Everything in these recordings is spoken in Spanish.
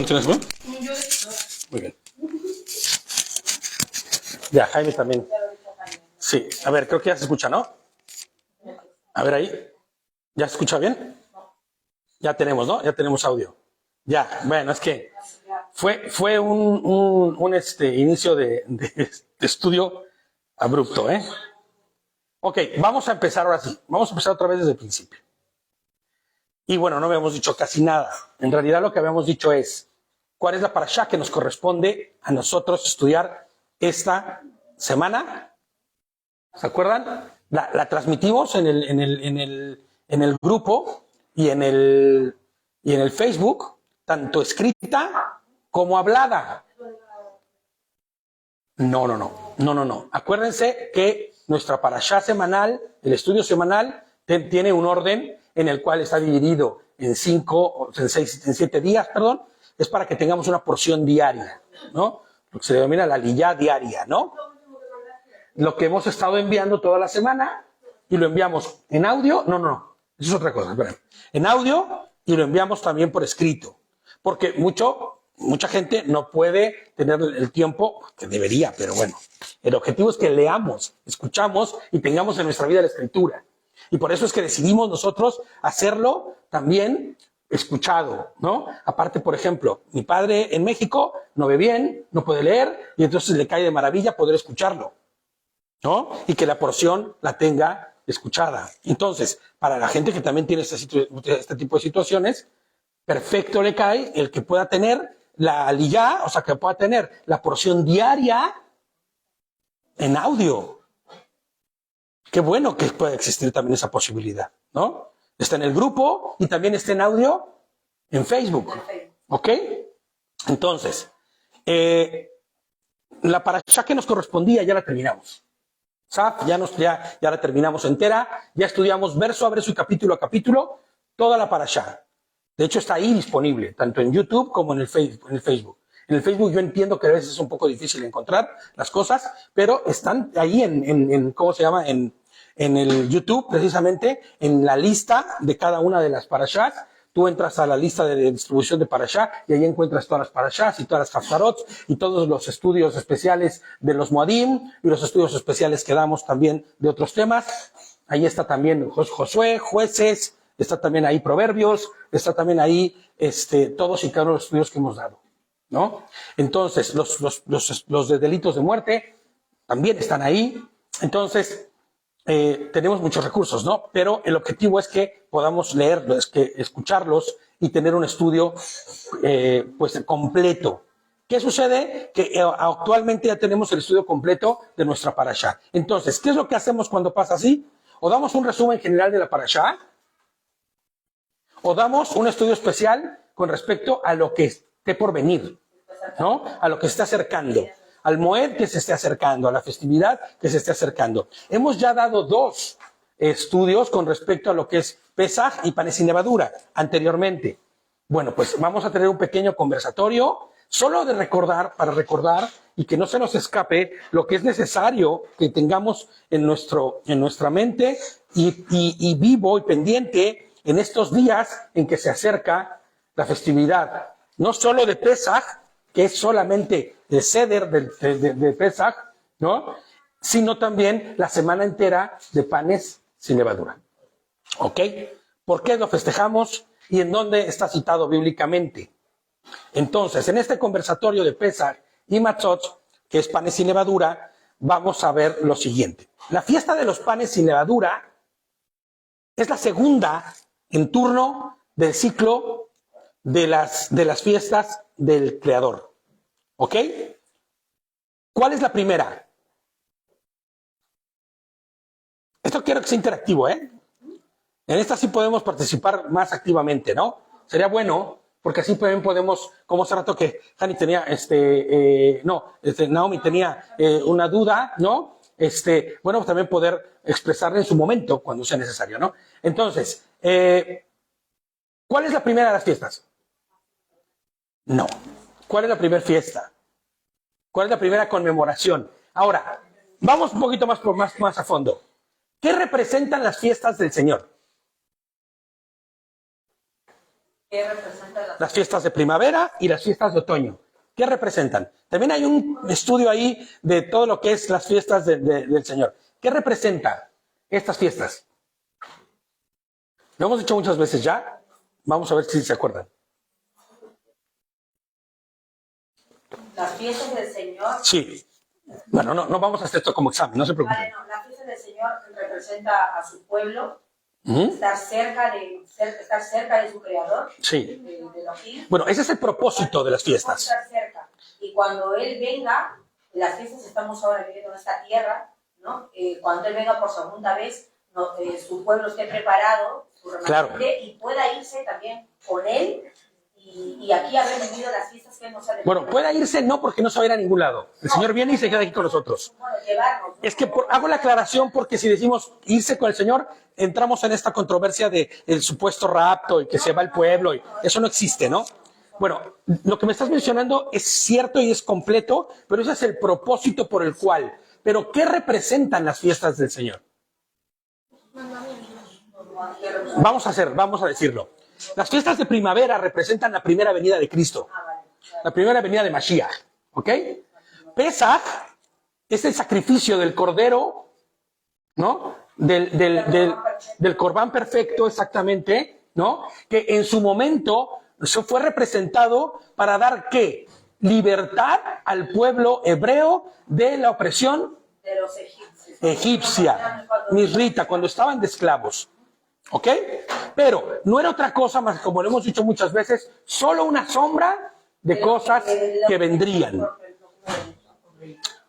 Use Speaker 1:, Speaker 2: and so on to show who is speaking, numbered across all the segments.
Speaker 1: ¿Tienes uno? Muy bien. Ya, Jaime también. Sí, a ver, creo que ya se escucha, ¿no? A ver ahí. ¿Ya se escucha bien? Ya tenemos, ¿no? Ya tenemos audio. Ya, bueno, es que fue un inicio de estudio abrupto, ¿eh? Ok, vamos a empezar ahora sí. Vamos a empezar otra vez desde el principio. Y bueno, no habíamos dicho casi nada. En realidad lo que habíamos dicho es, ¿cuál es la parashá que nos corresponde a nosotros estudiar esta semana? ¿Se acuerdan? La transmitimos en el grupo y en el Facebook, tanto escrita como hablada. No. Acuérdense que nuestra parashá semanal, el estudio semanal, tiene un orden en el cual está dividido en 7 días, perdón. Es para que tengamos una porción diaria, ¿no? Lo que se denomina la liyá diaria, ¿no? Lo que hemos estado enviando toda la semana y lo enviamos en audio. No. Eso es otra cosa. Espera. En audio y lo enviamos también por escrito. Porque mucha gente no puede tener el tiempo que debería, pero bueno. El objetivo es que leamos, escuchamos y tengamos en nuestra vida la escritura. Y por eso es que decidimos nosotros hacerlo también escuchado, ¿no? Aparte, por ejemplo, mi padre en México no ve bien, no puede leer y entonces le cae de maravilla poder escucharlo, ¿no? Y que la porción la tenga escuchada. Entonces, para la gente que también tiene este tipo de situaciones, perfecto le cae el que pueda tener la liyá, o sea, que pueda tener la porción diaria en audio. Qué bueno que pueda existir también esa posibilidad, ¿no? Está en el grupo y también está en audio en Facebook, ¿ok? Entonces, la parashá que nos correspondía ya la terminamos. Ya la terminamos entera, ya estudiamos verso a verso y capítulo a capítulo toda la parashá. De hecho, está ahí disponible, tanto en YouTube como en el Facebook. En el Facebook yo entiendo que a veces es un poco difícil encontrar las cosas, pero están ahí ¿cómo se llama? En el YouTube, precisamente, en la lista de cada una de las parashás. Tú entras a la lista de distribución de parashá y ahí encuentras todas las parashás y todas las haftarot y todos los estudios especiales de los moadim y los estudios especiales que damos también de otros temas. Ahí está también Josué, jueces, está también ahí Proverbios, está también ahí todos y cada uno de los estudios que hemos dado, ¿no? Entonces, los de delitos de muerte también están ahí. Entonces, tenemos muchos recursos, ¿no? Pero el objetivo es que podamos leerlos, que escucharlos y tener un estudio pues completo. ¿Qué sucede? Que actualmente ya tenemos el estudio completo de nuestra parashá. Entonces, ¿qué es lo que hacemos cuando pasa así? O damos un resumen general de la parashá, o damos un estudio especial con respecto a lo que esté por venir, ¿no? A lo que se está acercando, al Moed que se esté acercando, a la festividad que se esté acercando. Hemos ya dado 2 estudios con respecto a lo que es Pesaj y panes sin levadura anteriormente. Bueno, pues vamos a tener un pequeño conversatorio solo para recordar y que no se nos escape lo que es necesario que tengamos en nuestra mente y vivo y pendiente en estos días en que se acerca la festividad, no solo de Pesaj, que es solamente el Seder de Pesaj, ¿no? Sino también la semana entera de panes sin levadura. ¿Ok? ¿Por qué lo festejamos y en dónde está citado bíblicamente? Entonces, en este conversatorio de Pesaj y Matzot, que es panes sin levadura, vamos a ver lo siguiente. La fiesta de los panes sin levadura es la segunda en turno del ciclo de las fiestas del Creador. ¿Ok? ¿Cuál es la primera? Esto quiero que sea interactivo, ¿eh? En esta sí podemos participar más activamente, ¿no? Sería bueno, porque así también podemos, como hace rato que Hani tenía, Naomi tenía una duda, ¿no? Bueno, también poder expresarla en su momento, cuando sea necesario, ¿no? Entonces, ¿cuál es la primera de las fiestas? No. ¿Cuál es la primera fiesta? ¿Cuál es la primera conmemoración? Ahora, vamos un poquito más a fondo. ¿Qué representan las fiestas del Señor?
Speaker 2: ¿Qué representan
Speaker 1: Las fiestas de primavera y las fiestas de otoño. ¿Qué representan? También hay un estudio ahí de todo lo que es las fiestas del Señor. ¿Qué representa estas fiestas? Lo hemos dicho muchas veces ya. Vamos a ver si se acuerdan.
Speaker 2: las fiestas del Señor?
Speaker 1: Sí. Bueno, no vamos a hacer esto como examen, no se preocupen.
Speaker 2: Vale, no, la fiesta del Señor representa a su pueblo,
Speaker 1: ¿Mm?
Speaker 2: estar cerca de su Creador,
Speaker 1: Sí.
Speaker 2: de Elohim.
Speaker 1: Bueno, ese es el propósito de las fiestas.
Speaker 2: Estar cerca. Y cuando Él venga, las fiestas estamos ahora viviendo en esta tierra, ¿no? Cuando Él venga por segunda vez, no, su pueblo esté preparado, su remanente,
Speaker 1: Claro.
Speaker 2: y pueda irse también con Él y aquí haber vivido las fiestas que Él nos ha dejado.
Speaker 1: Bueno, pueda irse no porque no se va a ir a ningún lado. El Señor viene y se queda aquí con nosotros.
Speaker 2: Bueno, llevarnos, ¿no?
Speaker 1: Es que hago la aclaración porque si decimos irse con el Señor, entramos en esta controversia del supuesto rapto y que se va el pueblo. Y eso no existe, ¿no? Bueno, lo que me estás mencionando es cierto y es completo, pero ese es el propósito por el cual. Pero, ¿qué representan las fiestas del Señor? Vamos a decirlo. Las fiestas de primavera representan la primera venida de Cristo. La primera venida de Mashiach. ¿Ok? Pesaj es el sacrificio del cordero, ¿no? Del corbán perfecto, exactamente, ¿no? Que en su momento eso fue representado para dar, ¿qué? Libertad al pueblo hebreo de la opresión
Speaker 2: De los egipcios.
Speaker 1: egipcia, misrita, cuando estaban de esclavos. ¿Ok? Pero no era otra cosa más, como lo hemos dicho muchas veces, solo una sombra de cosas que vendrían.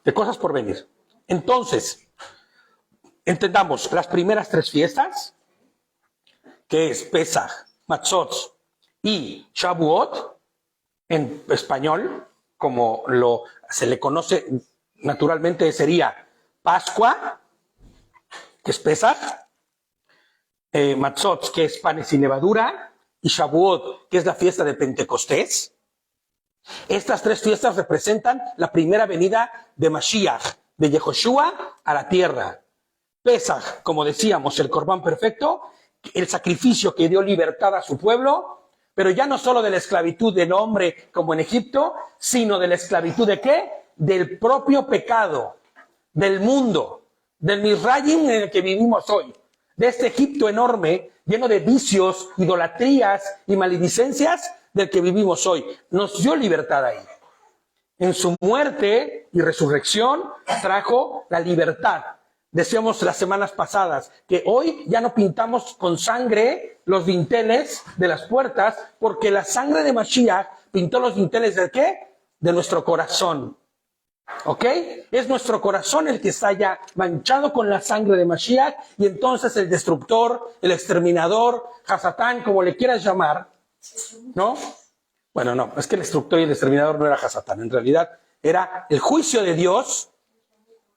Speaker 1: De cosas por venir. Entonces, entendamos las primeras tres fiestas, que es Pesaj, Matzot y Shavuot, en español, como se le conoce naturalmente, sería Pascua, que es Pesaj, Matzot, que es panes sin levadura, y Shavuot, que es la fiesta de Pentecostés. Estas tres fiestas representan la primera venida de Mashiach, de Yehoshua a la tierra. Pesaj, como decíamos, el corbán perfecto, el sacrificio que dio libertad a su pueblo, pero ya no solo de la esclavitud del hombre como en Egipto, sino de la esclavitud ¿de qué? Del propio pecado, del mundo, del Misrayim en el que vivimos hoy, de este Egipto enorme, lleno de vicios, idolatrías y maledicencias del que vivimos hoy. Nos dio libertad ahí. En su muerte y resurrección trajo la libertad. Decíamos las semanas pasadas que hoy ya no pintamos con sangre los dinteles de las puertas, porque la sangre de Mashiach pintó los dinteles ¿de qué? De nuestro corazón. ¿Ok? Es nuestro corazón el que está ya manchado con la sangre de Mashiach, y entonces el destructor, el exterminador, Hasatán, como le quieras llamar, ¿no? Bueno, no, es que el destructor y el exterminador no era Hasatán, en realidad era el juicio de Dios.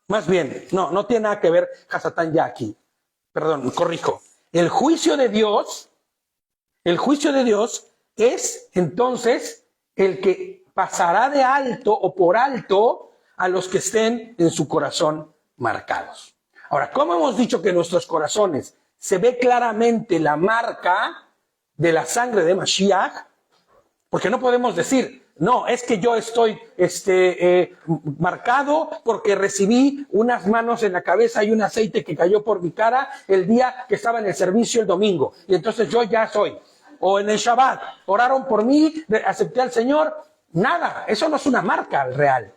Speaker 1: Más bien, no tiene nada que ver Hasatán ya aquí. Perdón, corrijo. El juicio de Dios es entonces el que pasará de alto o por alto a los que estén en su corazón marcados. Ahora, ¿cómo hemos dicho que en nuestros corazones se ve claramente la marca de la sangre de Mashiach? Porque no podemos decir, no, es que yo estoy marcado porque recibí unas manos en la cabeza y un aceite que cayó por mi cara el día que estaba en el servicio el domingo. Y entonces yo ya soy. O en el Shabbat, oraron por mí, acepté al Señor. Nada, eso no es una marca real.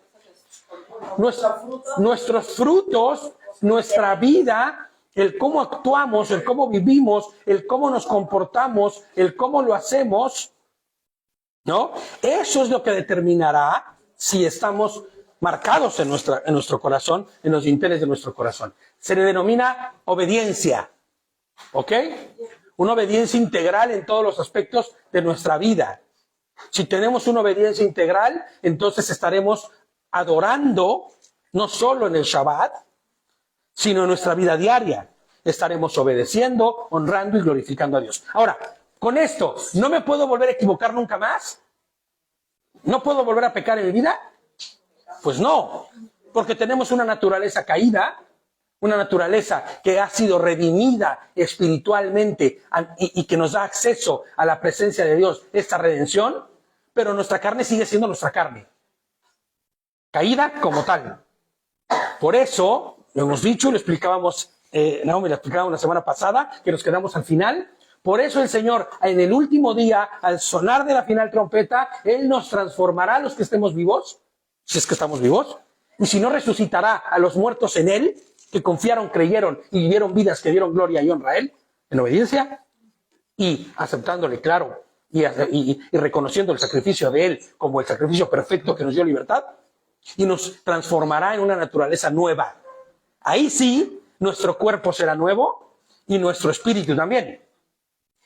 Speaker 1: Nuestros frutos, nuestra vida, el cómo actuamos, el cómo vivimos, el cómo nos comportamos, el cómo lo hacemos, ¿no? Eso es lo que determinará si estamos marcados en nuestro corazón, en los dinteles de nuestro corazón. Se le denomina obediencia, ¿ok? Una obediencia integral en todos los aspectos de nuestra vida. Si tenemos una obediencia integral, entonces estaremos adorando no solo en el Shabbat, sino en nuestra vida diaria. Estaremos obedeciendo, honrando y glorificando a Dios. Ahora, con esto, ¿no me puedo volver a equivocar nunca más? ¿No puedo volver a pecar en mi vida? Pues no, porque tenemos una naturaleza caída, una naturaleza que ha sido redimida espiritualmente y que nos da acceso a la presencia de Dios, esta redención, pero nuestra carne sigue siendo nuestra carne, caída como tal. Por eso, lo hemos dicho, lo explicábamos, Naomi lo explicábamos la semana pasada, que nos quedamos al final. Por eso el Señor, en el último día, al sonar de la final trompeta, Él nos transformará a los que estemos vivos, si es que estamos vivos, y si no, resucitará a los muertos en Él, que confiaron, creyeron y vivieron vidas que dieron gloria y honra a Él, en obediencia, y aceptándole, claro, y reconociendo el sacrificio de Él como el sacrificio perfecto que nos dio libertad, y nos transformará en una naturaleza nueva. Ahí sí, nuestro cuerpo será nuevo y nuestro espíritu también.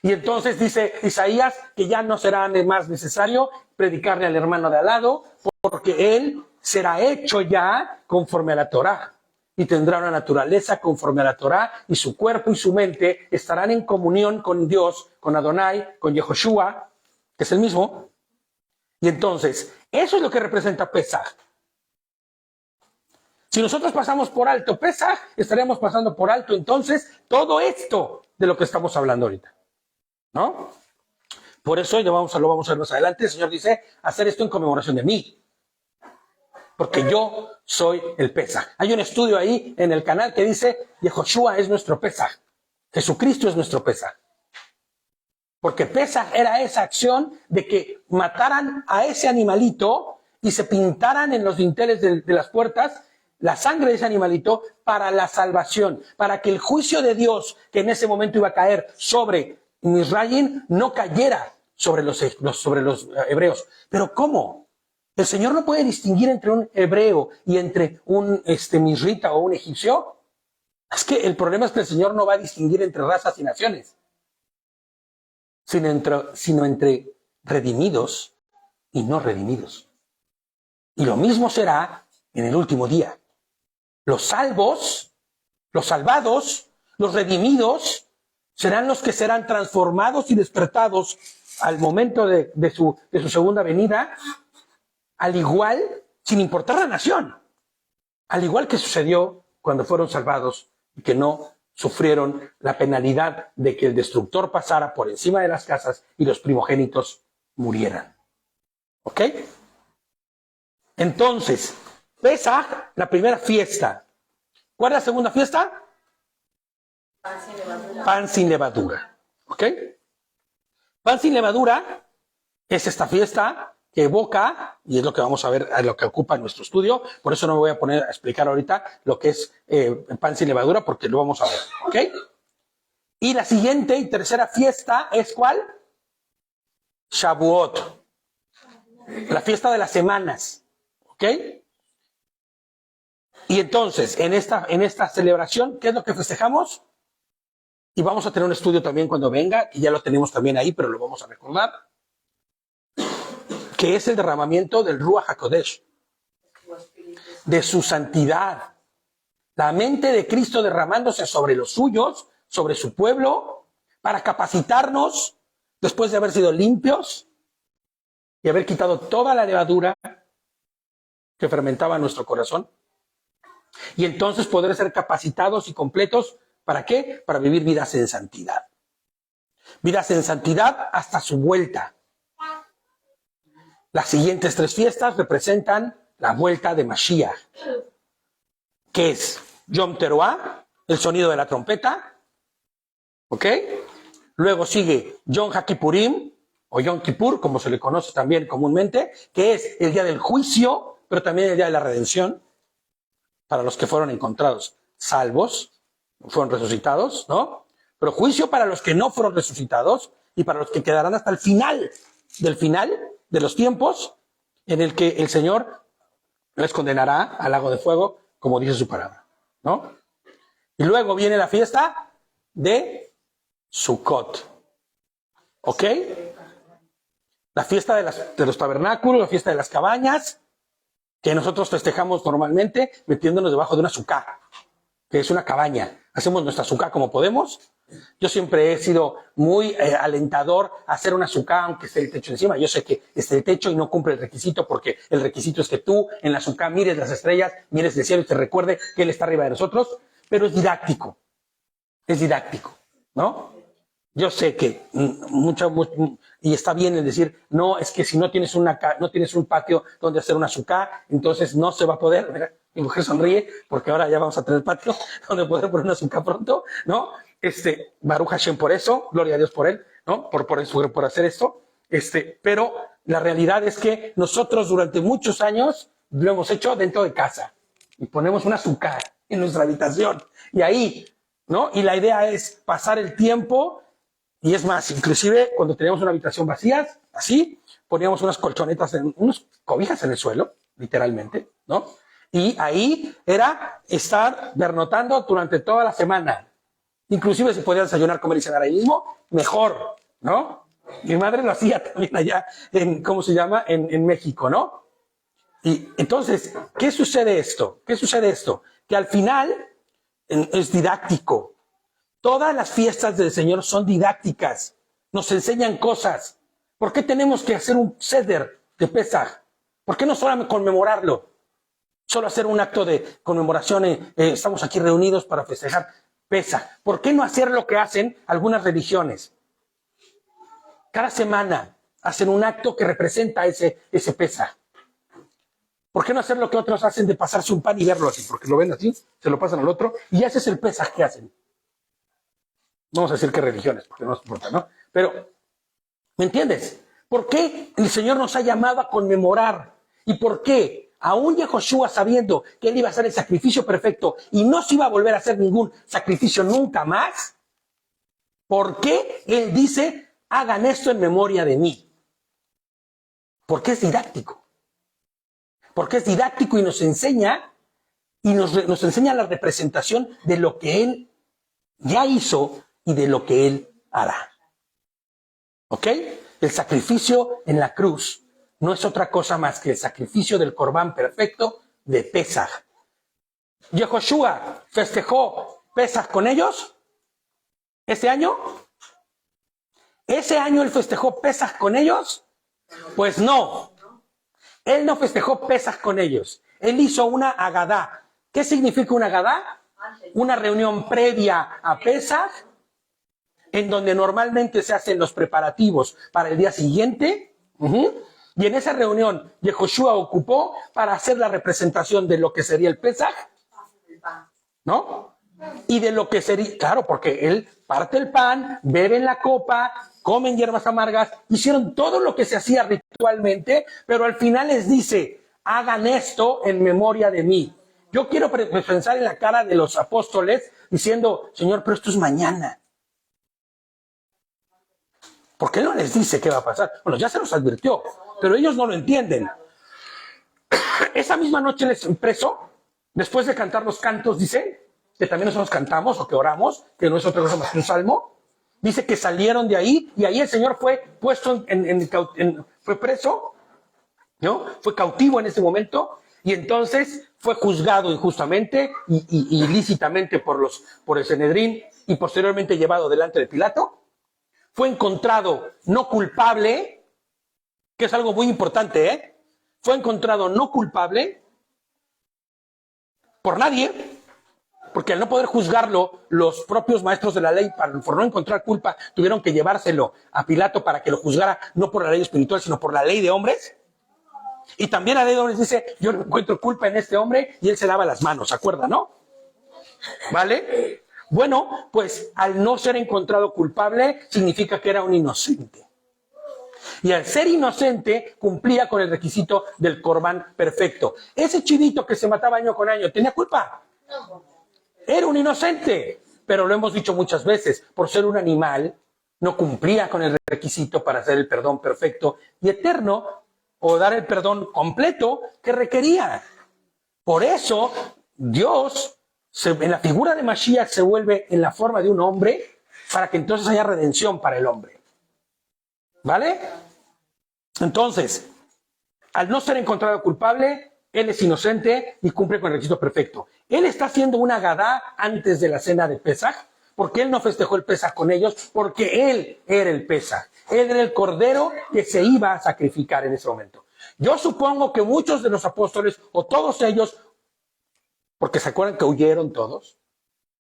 Speaker 1: Y entonces dice Isaías que ya no será más necesario predicarle al hermano de al lado, porque él será hecho ya conforme a la Torá y tendrá una naturaleza conforme a la Torá, y su cuerpo y su mente estarán en comunión con Dios, con Adonai, con Yehoshua, que es el mismo. Y entonces, eso es lo que representa Pesaj. Si nosotros pasamos por alto Pesaj, estaríamos pasando por alto entonces todo esto de lo que estamos hablando ahorita, ¿no? Por eso lo vamos a ver más adelante. El Señor dice, hacer esto en conmemoración de mí, porque yo soy el Pesaj. Hay un estudio ahí en el canal que dice, Yehoshua es nuestro Pesaj, Jesucristo es nuestro Pesaj. Porque Pesaj era esa acción de que mataran a ese animalito y se pintaran en los dinteles de las puertas la sangre de ese animalito para la salvación, para que el juicio de Dios que en ese momento iba a caer sobre Misraim no cayera sobre los hebreos. ¿Pero cómo? El Señor no puede distinguir entre un hebreo y entre un misrita o un egipcio. Es que el problema es que el Señor no va a distinguir entre razas y naciones, sino entre redimidos y no redimidos. Y lo mismo será en el último día. Los salvos, los salvados, los redimidos, serán los que serán transformados y despertados al momento de su segunda venida, al igual, sin importar la nación, al igual que sucedió cuando fueron salvados y que no sufrieron la penalidad de que el destructor pasara por encima de las casas y los primogénitos murieran. ¿Ok? Entonces, Pesaj, la primera fiesta. ¿Cuál es la segunda fiesta?
Speaker 2: Pan sin levadura.
Speaker 1: Pan sin levadura. ¿Ok? Pan sin levadura es esta fiesta que evoca, y es lo que vamos a ver, a lo que ocupa nuestro estudio. Por eso no me voy a poner a explicar ahorita lo que es pan sin levadura, porque lo vamos a ver. ¿Ok? Y la siguiente y tercera fiesta es ¿cuál? Shavuot. La fiesta de las semanas. ¿Ok? Y entonces, en esta celebración, ¿qué es lo que festejamos? Y vamos a tener un estudio también cuando venga, y ya lo tenemos también ahí, pero lo vamos a recordar, que es el derramamiento del Ruach HaKodesh, de su santidad. La mente de Cristo derramándose sobre los suyos, sobre su pueblo, para capacitarnos, después de haber sido limpios y haber quitado toda la levadura que fermentaba nuestro corazón, y entonces poder ser capacitados y completos, ¿para qué? Para vivir vidas en santidad. Vidas en santidad hasta su vuelta. Las siguientes tres fiestas representan la vuelta de Mashiach, que es Yom Teruah, el sonido de la trompeta, ¿ok? Luego sigue Yom HaKippurim, o Yom Kippur, como se le conoce también comúnmente, que es el día del juicio, pero también el día de la redención, para los que fueron encontrados salvos, fueron resucitados, ¿no? Pero juicio para los que no fueron resucitados y para los que quedarán hasta el final de los tiempos, en el que el Señor les condenará al lago de fuego, como dice su palabra, ¿no? Y luego viene la fiesta de Sukkot, ¿ok? La fiesta de los tabernáculos, la fiesta de las cabañas, que nosotros festejamos normalmente metiéndonos debajo de una sucá, que es una cabaña. Hacemos nuestra sucá como podemos. Yo siempre he sido muy alentador a hacer una sucá, aunque esté el techo encima. Yo sé que esté el techo y no cumple el requisito, porque el requisito es que tú en la sucá mires las estrellas, mires el cielo y te recuerde que Él está arriba de nosotros. pero es didáctico, ¿no? Yo sé que y está bien el decir, no, es que si no tienes no tienes un patio donde hacer una suká, entonces no se va a poder. Mira, mi mujer sonríe porque ahora ya vamos a tener patio donde poder poner una suká pronto, ¿no? Baruch Hashem por eso, gloria a Dios por él, ¿no? Por hacer esto. Pero la realidad es que nosotros durante muchos años lo hemos hecho dentro de casa y ponemos una suká en nuestra habitación y ahí, ¿no? Y la idea es pasar el tiempo. Y es más, inclusive cuando teníamos una habitación vacía, así, poníamos unas colchonetas, unas cobijas en el suelo, literalmente, ¿no? Y ahí era estar pernotando durante toda la semana. Inclusive se podía desayunar, comer y cenar ahí mismo, mejor, ¿no? Mi madre lo hacía también allá ¿cómo se llama? En México, ¿no? Y entonces, ¿qué sucede esto? Que al final es didáctico. Todas las fiestas del Señor son didácticas, nos enseñan cosas. ¿Por qué tenemos que hacer un seder de Pesaj? ¿Por qué no solamente conmemorarlo? Solo hacer un acto de conmemoración, estamos aquí reunidos para festejar Pesaj. ¿Por qué no hacer lo que hacen algunas religiones? Cada semana hacen un acto que representa ese Pesaj. ¿Por qué no hacer lo que otros hacen de pasarse un pan y verlo así? Porque lo ven así, se lo pasan al otro, y ese es el Pesaj que hacen. No vamos a decir qué religiones, porque no nos importa, ¿no? Pero, ¿me entiendes? ¿Por qué el Señor nos ha llamado a conmemorar? ¿Y por qué? Aún Yehoshua, sabiendo que Él iba a hacer el sacrificio perfecto y no se iba a volver a hacer ningún sacrificio nunca más, ¿por qué Él dice, hagan esto en memoria de mí? Porque es didáctico. Porque es didáctico y nos enseña, nos enseña la representación de lo que Él ya hizo y de lo que Él hará. ¿Ok? El sacrificio en la cruz no es otra cosa más que el sacrificio del Corbán perfecto de Pesaj. ¿Yehoshua festejó Pesaj con ellos ese año? ¿Ese año Él festejó Pesaj con ellos? Pues no. Él no festejó Pesaj con ellos. Él hizo una Agadá. ¿Qué significa una Agadá? Una reunión previa a Pesaj, en donde normalmente se hacen los preparativos para el día siguiente. Y en esa reunión, Yehoshua ocupó para hacer la representación de lo que sería el Pesaj, ¿no? Y de lo que sería, claro, porque él parte el pan, beben la copa, comen hierbas amargas, hicieron todo lo que se hacía ritualmente, pero al final les dice, hagan esto en memoria de mí. Yo quiero pensar en la cara de los apóstoles diciendo, Señor, pero esto es mañana. ¿Por qué no les dice qué va a pasar? Bueno, ya se los advirtió, pero ellos no lo entienden. Esa misma noche les impreso, después de cantar los cantos, dice, que también nosotros cantamos o que oramos, que no es otra cosa más que un salmo, dice que salieron de ahí y ahí el Señor fue puesto fue preso, ¿no? Fue cautivo en ese momento y entonces fue juzgado injustamente y ilícitamente por el Sanedrín y posteriormente llevado delante de Pilato. Fue encontrado no culpable, que es algo muy importante, ¿eh? Fue encontrado no culpable por nadie, porque al no poder juzgarlo, los propios maestros de la ley, por no encontrar culpa, tuvieron que llevárselo a Pilato para que lo juzgara, no por la ley espiritual, sino por la ley de hombres. Y también la ley de hombres dice, yo no encuentro culpa en este hombre, y él se lava las manos, ¿se acuerda, no? ¿Vale? Bueno, pues al no ser encontrado culpable, significa que era un inocente. Y al ser inocente, cumplía con el requisito del Corbán perfecto. Ese chivito que se mataba año con año, ¿tenía culpa? No. Era un inocente. Pero lo hemos dicho muchas veces, por ser un animal, no cumplía con el requisito para hacer el perdón perfecto y eterno, o dar el perdón completo que requería. Por eso, Dios, en la figura de Mashiach, se vuelve en la forma de un hombre, para que entonces haya redención para el hombre. ¿Vale? Entonces, al no ser encontrado culpable, él es inocente y cumple con el requisito perfecto. Él está haciendo una Agadá antes de la cena de Pesaj, porque él no festejó el Pesaj con ellos, porque él era el Pesaj. Él era el cordero que se iba a sacrificar en ese momento. Yo supongo que muchos de los apóstoles, o todos ellos, porque se acuerdan que huyeron todos,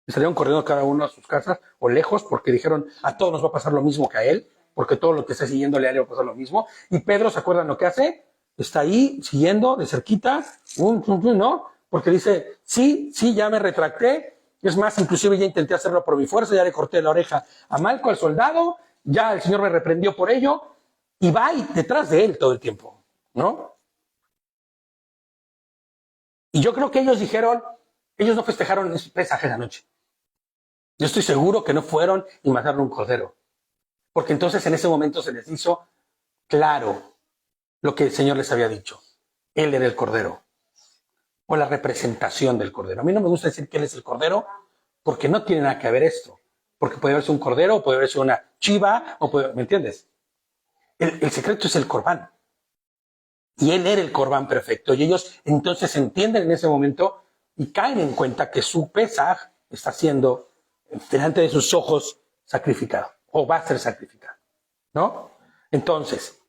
Speaker 1: Y salieron corriendo cada uno a sus casas o lejos porque dijeron, a todos nos va a pasar lo mismo que a él, porque todo lo que está siguiéndole a él le va a pasar lo mismo. Y Pedro, ¿se acuerdan lo que hace? Está ahí siguiendo de cerquita, ¿no? Porque dice, sí, ya me retracté. Es más, inclusive ya intenté hacerlo por mi fuerza, ya le corté la oreja a Malco, al soldado, ya el Señor me reprendió por ello, y va ahí detrás de él todo el tiempo, ¿no? Y yo creo que ellos dijeron, ellos no festejaron Pesaj esa noche. Yo estoy seguro que no fueron y mataron un cordero. Porque entonces en ese momento se les hizo claro lo que el Señor les había dicho. Él era el cordero. O la representación del cordero. A mí no me gusta decir que Él es el cordero porque no tiene nada que ver esto. Porque puede verse un cordero, puede verse una chiva, ¿me entiendes? El secreto es el corbán. Y Él era el corbán perfecto. Y ellos entonces entienden en ese momento y caen en cuenta que su Pesaj está siendo delante de sus ojos sacrificado. O va a ser sacrificado. ¿No? Entonces,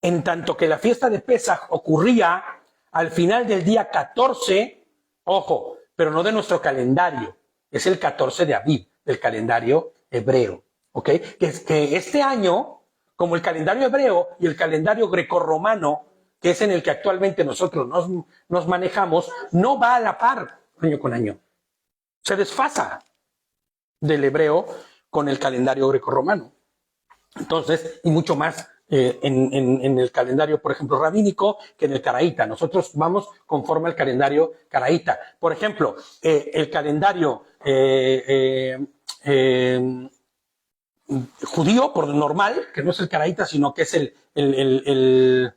Speaker 1: en tanto que la fiesta de Pesaj ocurría al final del día 14, ojo, pero no de nuestro calendario, es el 14 de Aviv, del calendario hebreo, ¿ok? Que este año, como el calendario hebreo y el calendario grecorromano, que es en el que actualmente nosotros nos manejamos, no va a la par año con año. Se desfasa del hebreo con el calendario grecorromano. Entonces, y mucho más en el calendario, por ejemplo, rabínico, que en el caraíta. Nosotros vamos conforme al calendario caraíta. Por ejemplo, el calendario judío, por normal, que no es el caraíta, sino que es el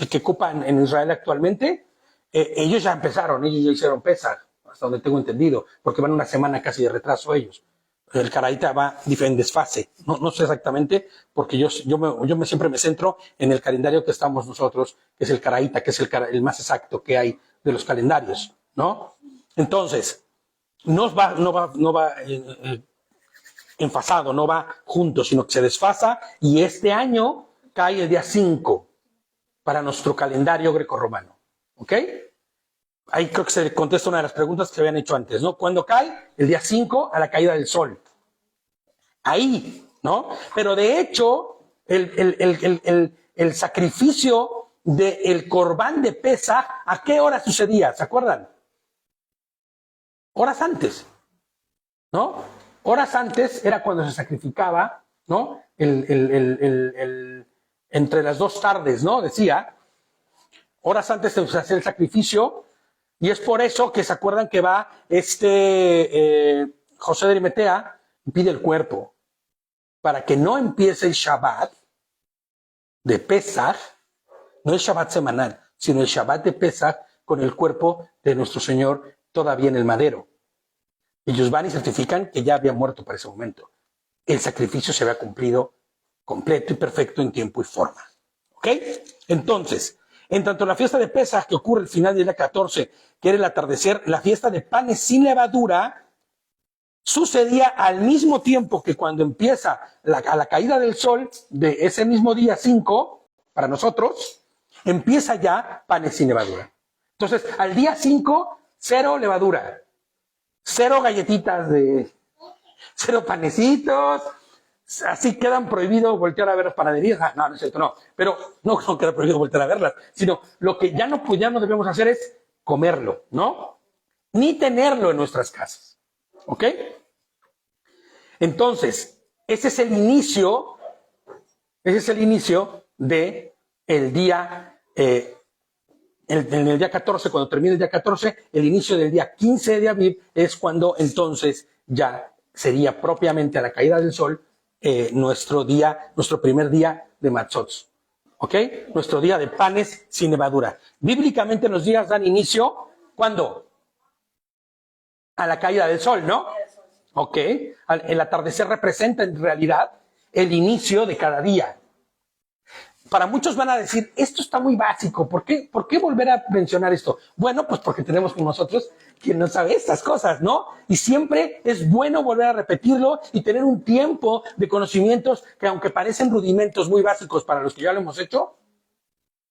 Speaker 1: que ocupan en Israel actualmente, ellos ya empezaron, ellos ya hicieron Pesaj, hasta donde tengo entendido, porque van una semana casi de retraso ellos. El caraíta va en desfase, no sé exactamente, porque yo siempre me centro en el calendario que estamos nosotros, que es el caraíta, que es el más exacto que hay de los calendarios, ¿no? Entonces, no va enfasado, no va junto, sino que se desfasa, y este año cae el día 5 para nuestro calendario grecorromano, ¿ok? Ahí creo que se contesta una de las preguntas que se habían hecho antes, ¿no? ¿Cuándo cae? El día 5 a la caída del sol. Ahí, ¿no? Pero de hecho, el sacrificio del corbán de Pesaj, ¿a qué hora sucedía? ¿Se acuerdan? Horas antes, ¿no? Horas antes era cuando se sacrificaba, ¿no? Entre las 2 tardes, ¿no? Decía, horas antes se hacía el sacrificio, y es por eso que se acuerdan que va José de Arimatea y pide el cuerpo, para que no empiece el Shabbat de Pesaj, no el Shabbat semanal, sino el Shabbat de Pesaj con el cuerpo de nuestro Señor todavía en el madero. Ellos van y certifican que ya había muerto para ese momento. El sacrificio se había cumplido completo y perfecto en tiempo y forma. ¿Ok? Entonces, en tanto la fiesta de Pesaj, que ocurre al final del día 14, que era el atardecer, la fiesta de panes sin levadura, sucedía al mismo tiempo que cuando empieza a la caída del sol de ese mismo día 5, para nosotros, empieza ya panes sin levadura. Entonces, al día 5, 0 levadura, 0 galletitas 0 panecitos, así quedan prohibidos voltear a ver las panaderías. No, no es cierto, no. Pero no queda prohibido voltear a verlas, sino lo que ya no debemos hacer es comerlo, ¿no? Ni tenerlo en nuestras casas. ¿Ok? Entonces, ese es el inicio de el día, en el día 14, cuando termine el día 14, el inicio del día 15 de Aviv es cuando entonces ya sería propiamente a la caída del sol nuestro primer día de Matzot. ¿Ok? Nuestro día de panes sin levadura. Bíblicamente los días dan inicio, ¿cuándo? A la caída del sol, ¿no? Ok. El atardecer representa en realidad el inicio de cada día. Para muchos van a decir, esto está muy básico, ¿por qué volver a mencionar esto? Bueno, pues porque tenemos con nosotros quien no sabe estas cosas, ¿no? Y siempre es bueno volver a repetirlo y tener un tiempo de conocimientos que, aunque parecen rudimentos muy básicos para los que ya lo hemos hecho,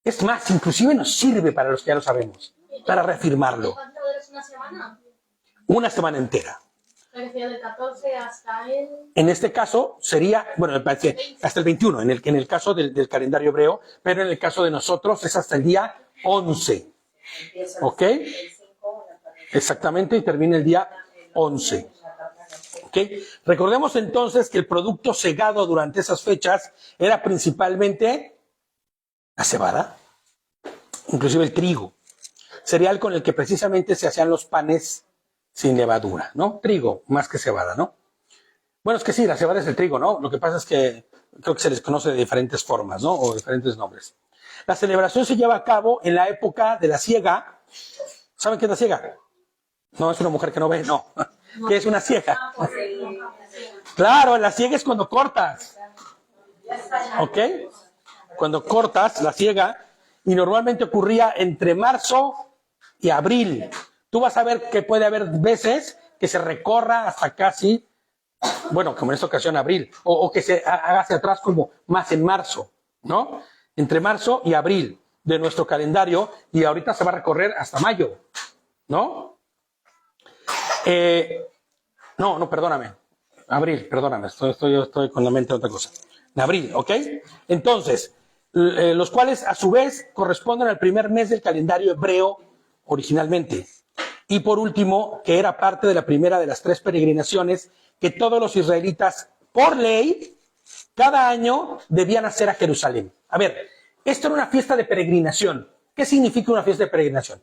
Speaker 1: es más, inclusive nos sirve para los que ya lo sabemos, para reafirmarlo.
Speaker 3: ¿Cuánto dura una semana?
Speaker 1: Una semana entera.
Speaker 3: Del 14 hasta el...
Speaker 1: En este caso sería, bueno, hasta el 21, en el caso del calendario hebreo, pero en el caso de nosotros es hasta el día 11. ¿Ok? Exactamente, y termina el día 11. ¿Ok? Recordemos entonces que el producto segado durante esas fechas era principalmente la cebada, inclusive el trigo, cereal con el que precisamente se hacían los panes sin levadura, ¿no? Trigo, más que cebada, ¿no? Bueno, es que sí, la cebada es el trigo, ¿no? Lo que pasa es que creo que se les conoce de diferentes formas, ¿no? O diferentes nombres. La celebración se lleva a cabo en la época de la siega. ¿Saben qué es la siega? No, es una mujer que no ve, no. ¿Qué es una siega? Claro, la siega es cuando cortas. ¿Ok? Cuando cortas la siega, y normalmente ocurría entre marzo y abril. Tú vas a ver que puede haber veces que se recorra hasta casi, bueno, como en esta ocasión abril, o que se haga hacia atrás como más en marzo, ¿no? Entre marzo y abril de nuestro calendario, y ahorita se va a recorrer hasta mayo, ¿no? No, perdóname. Abril, perdóname, estoy con la mente en otra cosa. En abril, ¿ok? Entonces, los cuales a su vez corresponden al primer mes del calendario hebreo originalmente. Y por último, que era parte de la primera de las 3 peregrinaciones que todos los israelitas, por ley, cada año debían hacer a Jerusalén. A ver, esto era una fiesta de peregrinación. ¿Qué significa una fiesta de peregrinación?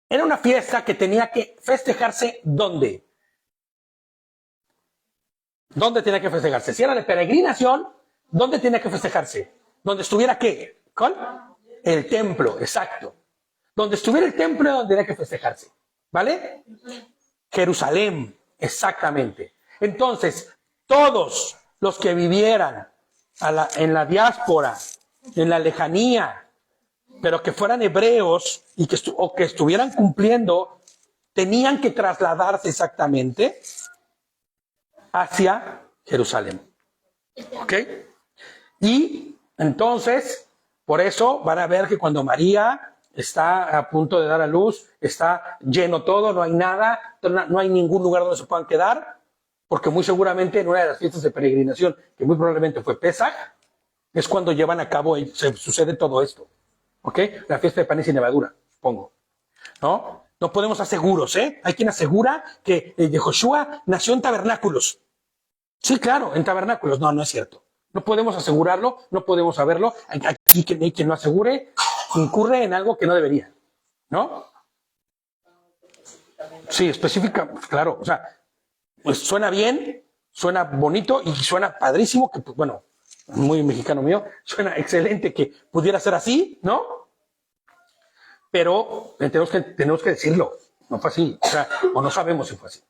Speaker 1: Era una fiesta que tenía que festejarse ¿dónde? ¿Dónde tenía que festejarse? Si era de peregrinación, ¿dónde tenía que festejarse? ¿Dónde estuviera qué? ¿Con? El templo, exacto. Donde estuviera el templo, donde tenía que festejarse. ¿Vale? Jerusalén, exactamente. Entonces, todos los que vivieran en la diáspora, en la lejanía, pero que fueran hebreos y o que estuvieran cumpliendo, tenían que trasladarse exactamente hacia Jerusalén. ¿Ok? Y entonces, por eso van a ver que cuando María está a punto de dar a luz, está lleno todo, no hay nada, no hay ningún lugar donde se puedan quedar, porque muy seguramente en una de las fiestas de peregrinación, que muy probablemente fue Pesaj, es cuando llevan a cabo y se sucede todo esto. ¿Ok? La fiesta de panes sin levadura, supongo. ¿No? No podemos estar seguros, ¿eh? Hay quien asegura que Yehoshua nació en tabernáculos. Sí, claro, en tabernáculos. No, no es cierto. No podemos asegurarlo, no podemos saberlo. Aquí quien lo asegure incurre en algo que no debería, ¿no? Sí, específica, claro. O sea, pues suena bien, suena bonito y suena padrísimo, que pues, bueno, muy mexicano mío, suena excelente que pudiera ser así, ¿no? Pero tenemos que decirlo, no fue así, o sea, o no sabemos si fue así.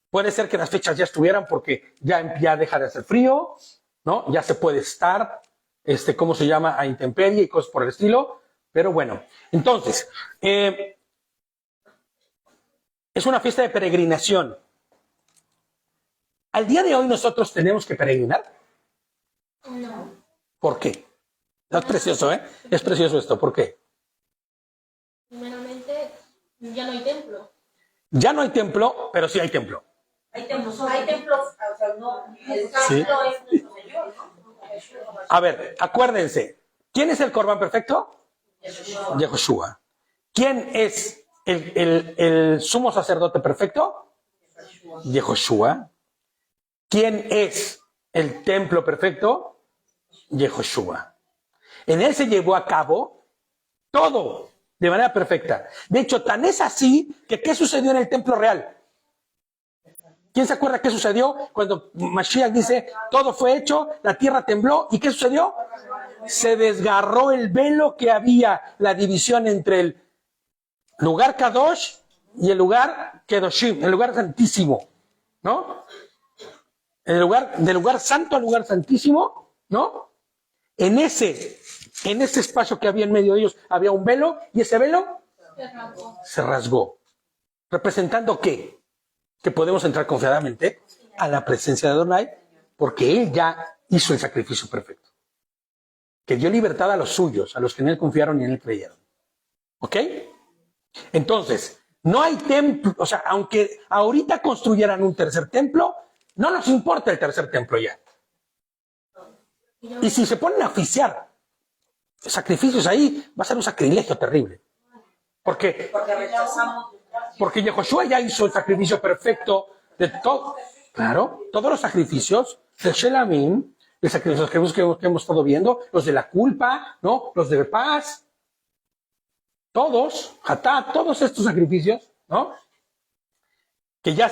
Speaker 1: Puede ser que las fechas ya estuvieran porque ya deja de hacer frío, ¿no? Ya se puede estar, ¿cómo se llama? A intemperie y cosas por el estilo, pero bueno. Entonces, es una fiesta de peregrinación. ¿Al día de hoy nosotros tenemos que peregrinar?
Speaker 3: No.
Speaker 1: ¿Por qué? No, es precioso, ¿eh? Es precioso esto, ¿por qué?
Speaker 3: Primeramente, ya no hay templo.
Speaker 1: Ya no hay templo, pero sí hay templo.
Speaker 2: Hay templos, o sea, no, el
Speaker 1: Sí.
Speaker 2: templo es nuestro Señor, ¿no?
Speaker 1: A ver, acuérdense, ¿quién es el Corbán perfecto?
Speaker 2: Yeshua.
Speaker 1: Yehoshua. ¿Quién es el sumo sacerdote perfecto? Yehoshua. ¿Quién es el templo perfecto? Yehoshua. En él se llevó a cabo todo de manera perfecta. De hecho, tan es así que ¿qué sucedió en el templo real? ¿Quién se acuerda qué sucedió cuando Mashiach dice, todo fue hecho, la tierra tembló, ¿y qué sucedió? Se desgarró el velo que había, la división entre el lugar Kadosh y el lugar Kedoshim, el lugar santísimo, ¿no? Del lugar santo al lugar santísimo, ¿no? En ese espacio que había en medio de ellos había un velo, y ese velo se rasgó. ¿Representando qué? Que podemos entrar confiadamente a la presencia de Adonai, porque Él ya hizo el sacrificio perfecto. Que dio libertad a los suyos, a los que en Él confiaron y en Él creyeron. ¿Ok? Entonces, no hay templo, o sea, aunque ahorita construyeran un tercer templo, no nos importa el tercer templo ya. Y si se ponen a oficiar sacrificios ahí, va a ser un sacrilegio terrible. Porque
Speaker 2: rechazamos.
Speaker 1: Porque Yehoshua ya hizo el sacrificio perfecto de todo. Claro, todos los sacrificios de Shelamim, los sacrificios que hemos estado viendo, los de la culpa, ¿no? Los de paz, todos, Hatat, todos estos sacrificios, ¿no? Que ya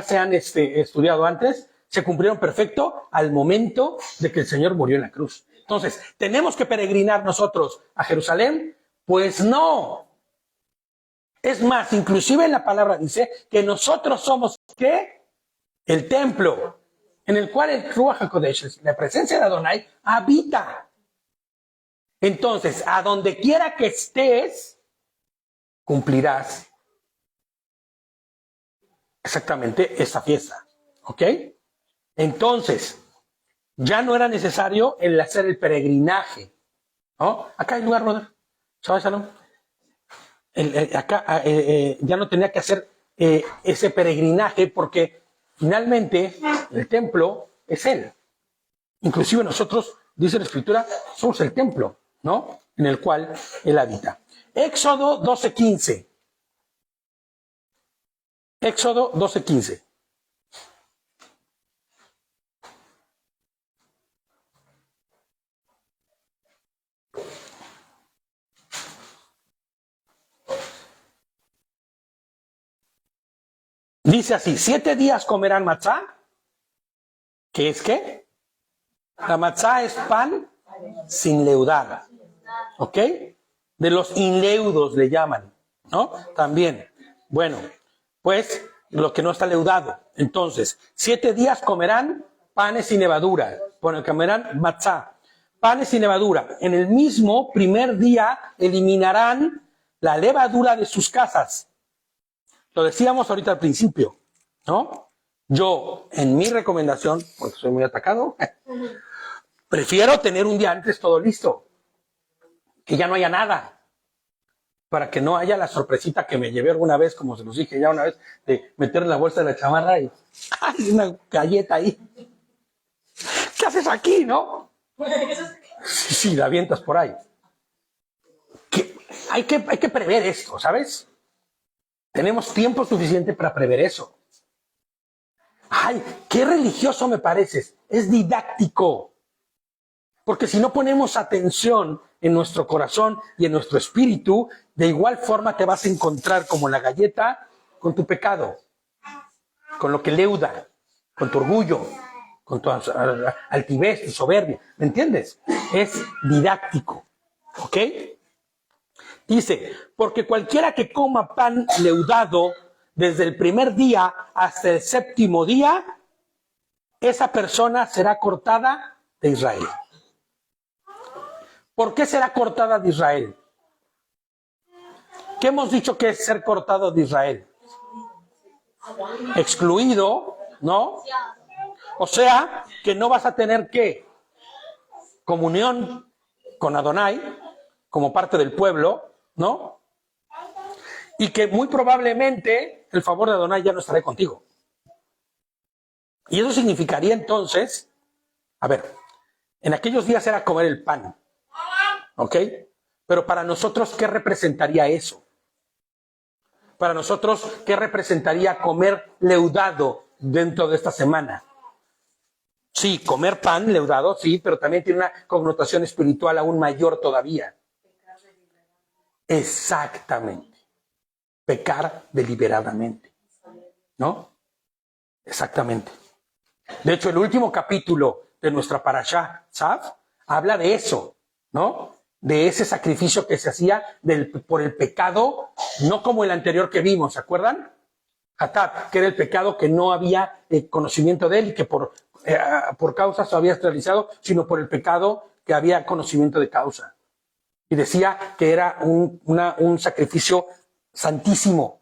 Speaker 1: se han estudiado antes, se cumplieron perfecto al momento de que el Señor murió en la cruz. Entonces, ¿tenemos que peregrinar nosotros a Jerusalén? Pues no. Es más, inclusive en la palabra dice que nosotros somos, ¿qué? El templo en el cual el Ruach HaKodesh, la presencia de Adonai, habita. Entonces, a donde quiera que estés, cumplirás exactamente esta fiesta. ¿Ok? Entonces, ya no era necesario el hacer el peregrinaje. ¿No? Acá hay lugar, brother. Shabbat Shalom. Acá ya no tenía que hacer ese peregrinaje porque finalmente el templo es Él. Inclusive nosotros, dice la Escritura, somos el templo, ¿no? En el cual Él habita. Éxodo 12:15. Éxodo 12:15. Dice así, 7 días comerán matzá. ¿Qué es qué? La matzá es pan sin leudar. ¿Ok? De los inleudos le llaman, ¿no? También. Bueno, pues lo que no está leudado. Entonces, 7 días comerán panes sin levadura. Bueno, comerán matzá. Panes sin levadura. En el mismo primer día eliminarán la levadura de sus casas. Lo decíamos ahorita al principio, ¿no? Yo, en mi recomendación, porque soy muy atacado, prefiero tener un día antes todo listo. Que ya no haya nada. Para que no haya la sorpresita que me llevé alguna vez, como se los dije ya una vez, de meter en la bolsa de la chamarra y ¡ay! Una galleta ahí. ¿Qué haces aquí, no? Sí, la avientas por ahí. Hay que prever esto, ¿sabes? Tenemos tiempo suficiente para prever eso. ¡Ay, qué religioso me pareces! Es didáctico. Porque si no ponemos atención en nuestro corazón y en nuestro espíritu, de igual forma te vas a encontrar como la galleta con tu pecado, con lo que leuda, con tu orgullo, con tu altivez, tu soberbia. ¿Me entiendes? Es didáctico. ¿Ok? Dice, porque cualquiera que coma pan leudado desde el primer día hasta el 7º día, esa persona será cortada de Israel. ¿Por qué será cortada de Israel? ¿Qué hemos dicho que es ser cortado de Israel? Excluido, ¿no? O sea, que no vas a tener ¿qué? Comunión con Adonai, como parte del pueblo, ¿no? Y que muy probablemente el favor de Adonai ya no estará contigo. Y eso significaría entonces, a ver, en aquellos días era comer el pan, ¿ok? Pero para nosotros, ¿qué representaría eso? Para nosotros, ¿qué representaría comer leudado dentro de esta semana? Sí, comer pan leudado, sí, pero también tiene una connotación espiritual aún mayor todavía. Exactamente. Pecar deliberadamente. ¿No? Exactamente. De hecho, el último capítulo de nuestra parashá, Tzav, habla de eso, ¿no? De ese sacrificio que se hacía por el pecado, no como el anterior que vimos, ¿se acuerdan? Hatat, que era el pecado que no había conocimiento de él y que por causa se había realizado, sino por el pecado que había conocimiento de causa. Y decía que era un sacrificio santísimo.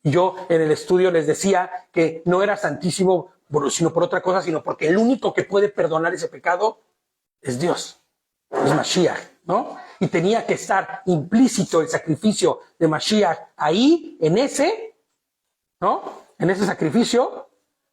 Speaker 1: Y yo en el estudio les decía que no era santísimo sino por otra cosa, sino porque el único que puede perdonar ese pecado es Dios, es Mashiach, ¿no? y tenía que estar implícito el sacrificio de Mashiach ahí, en ese, ¿no? En ese sacrificio,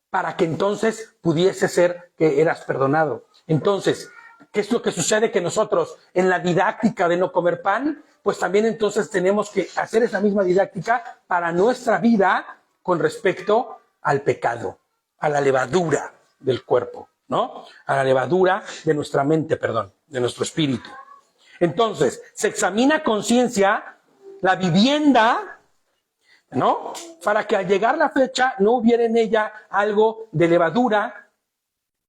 Speaker 1: para que entonces pudiese ser que eras perdonado. Entonces, ¿qué es lo que sucede? Que nosotros en la didáctica de no comer pan, pues también entonces tenemos que hacer esa misma didáctica para nuestra vida con respecto al pecado, a la levadura del cuerpo, ¿no? A la levadura de nuestra mente, perdón, de nuestro espíritu. Entonces, se examina a conciencia la vivienda, ¿no? Para que al llegar la fecha no hubiera en ella algo de levadura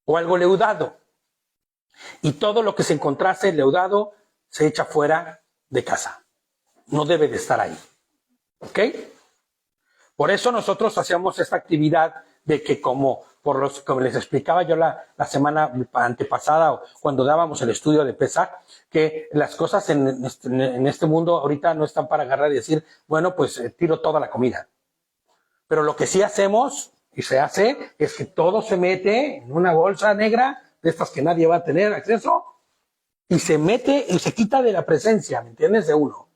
Speaker 1: o algo leudado. Y todo lo que se encontrase leudado se echa fuera de casa. No debe de estar ahí. ¿Ok? Por eso nosotros hacíamos esta actividad de que como les explicaba yo la semana antepasada o cuando dábamos el estudio de Pesach, que las cosas en este mundo ahorita no están para agarrar y decir, bueno, pues tiro toda la comida. Pero lo que sí hacemos y se hace es que todo se mete en una bolsa negra de estas que nadie va a tener acceso y se mete y se quita de la presencia, ¿me entiendes? De uno.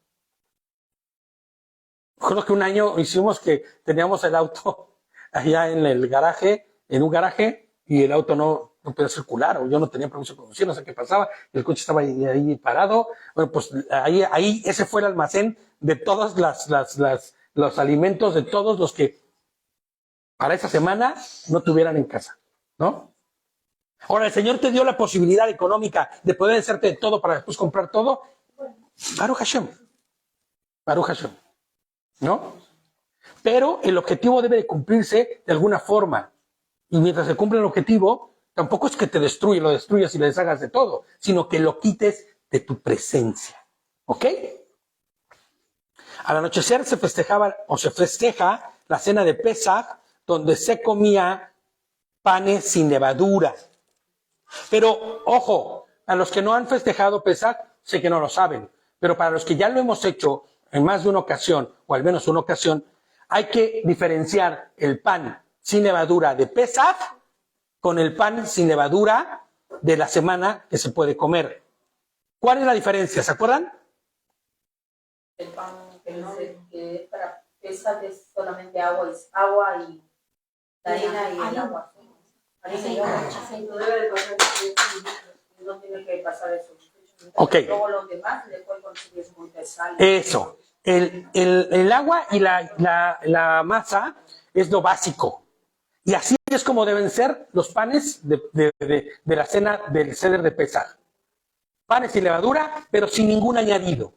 Speaker 1: Recuerdo que un año hicimos que teníamos el auto allá en el garaje, en un garaje, y el auto no podía circular, o yo no tenía permiso de conducir, no sé qué pasaba, el coche estaba ahí parado. Bueno, pues ahí ese fue el almacén de todos los alimentos, de todos los que para esa semana no tuvieran en casa, ¿no? Ahora, el Señor te dio la posibilidad económica de poder hacerte todo para después comprar todo. Baruch Hashem. Baruch Hashem. ¿No? Pero el objetivo debe de cumplirse de alguna forma. Y mientras se cumple el objetivo, tampoco es que te lo destruyas y le deshagas de todo, sino que lo quites de tu presencia. ¿Ok? Al anochecer se festejaba o se festeja la cena de Pesach, donde se comía panes sin levadura. Pero, ojo, a los que no han festejado Pesach, sé que no lo saben, pero para los que ya lo hemos hecho en más de una ocasión, o al menos una ocasión, hay que diferenciar el pan sin levadura de Pesach con el pan sin levadura de la semana que se puede comer. ¿Cuál es la diferencia? ¿Se acuerdan?
Speaker 2: El pan que es para Pesach es solamente agua y la harina y el agua. Harina y agua. No debe de pasar no tiene que pasar eso.
Speaker 1: Ok.
Speaker 2: Luego los demás le pueden conseguir mucha sal.
Speaker 1: Eso. El agua y la masa es lo básico. Y así es como deben ser los panes de la cena del Seder de Pesach. Panes sin levadura, pero sin ningún añadido.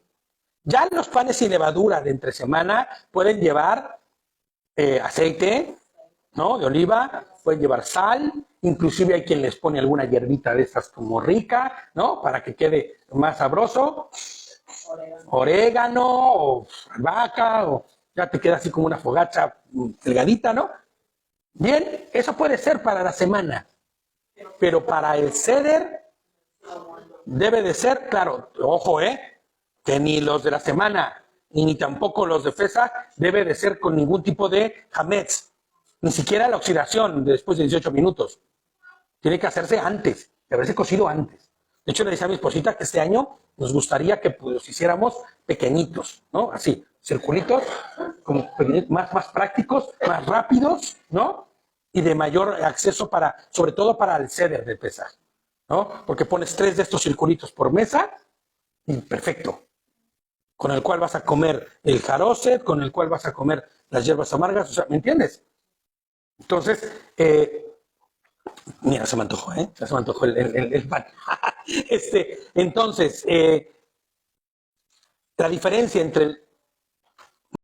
Speaker 1: Ya los panes sin levadura de entre semana pueden llevar aceite, ¿no? De oliva, pueden llevar sal, inclusive hay quien les pone alguna hierbita de estas como rica, ¿no? Para que quede más sabroso. Orégano o albahaca, o ya te queda así como una fogacha delgadita, ¿no? Bien, eso puede ser para la semana, pero para el Seder debe de ser, claro, ojo, que ni los de la semana, ni tampoco los de Pesach debe de ser con ningún tipo de hametz, ni siquiera la oxidación después de 18 minutos. Tiene que hacerse antes, de haberse cocido antes. De hecho, le decía a mi esposita que este año nos gustaría que los hiciéramos pequeñitos, ¿no? Así, circulitos, como pequeñitos, más prácticos, más rápidos, ¿no? Y de mayor acceso sobre todo para el Seder de Pesach, ¿no? Porque pones 3 de estos circulitos por mesa y perfecto. Con el cual vas a comer el jaroset, con el cual vas a comer las hierbas amargas, o sea, ¿me entiendes? Entonces, mira, se me antojó, se me antojó el pan. Entonces, la diferencia entre el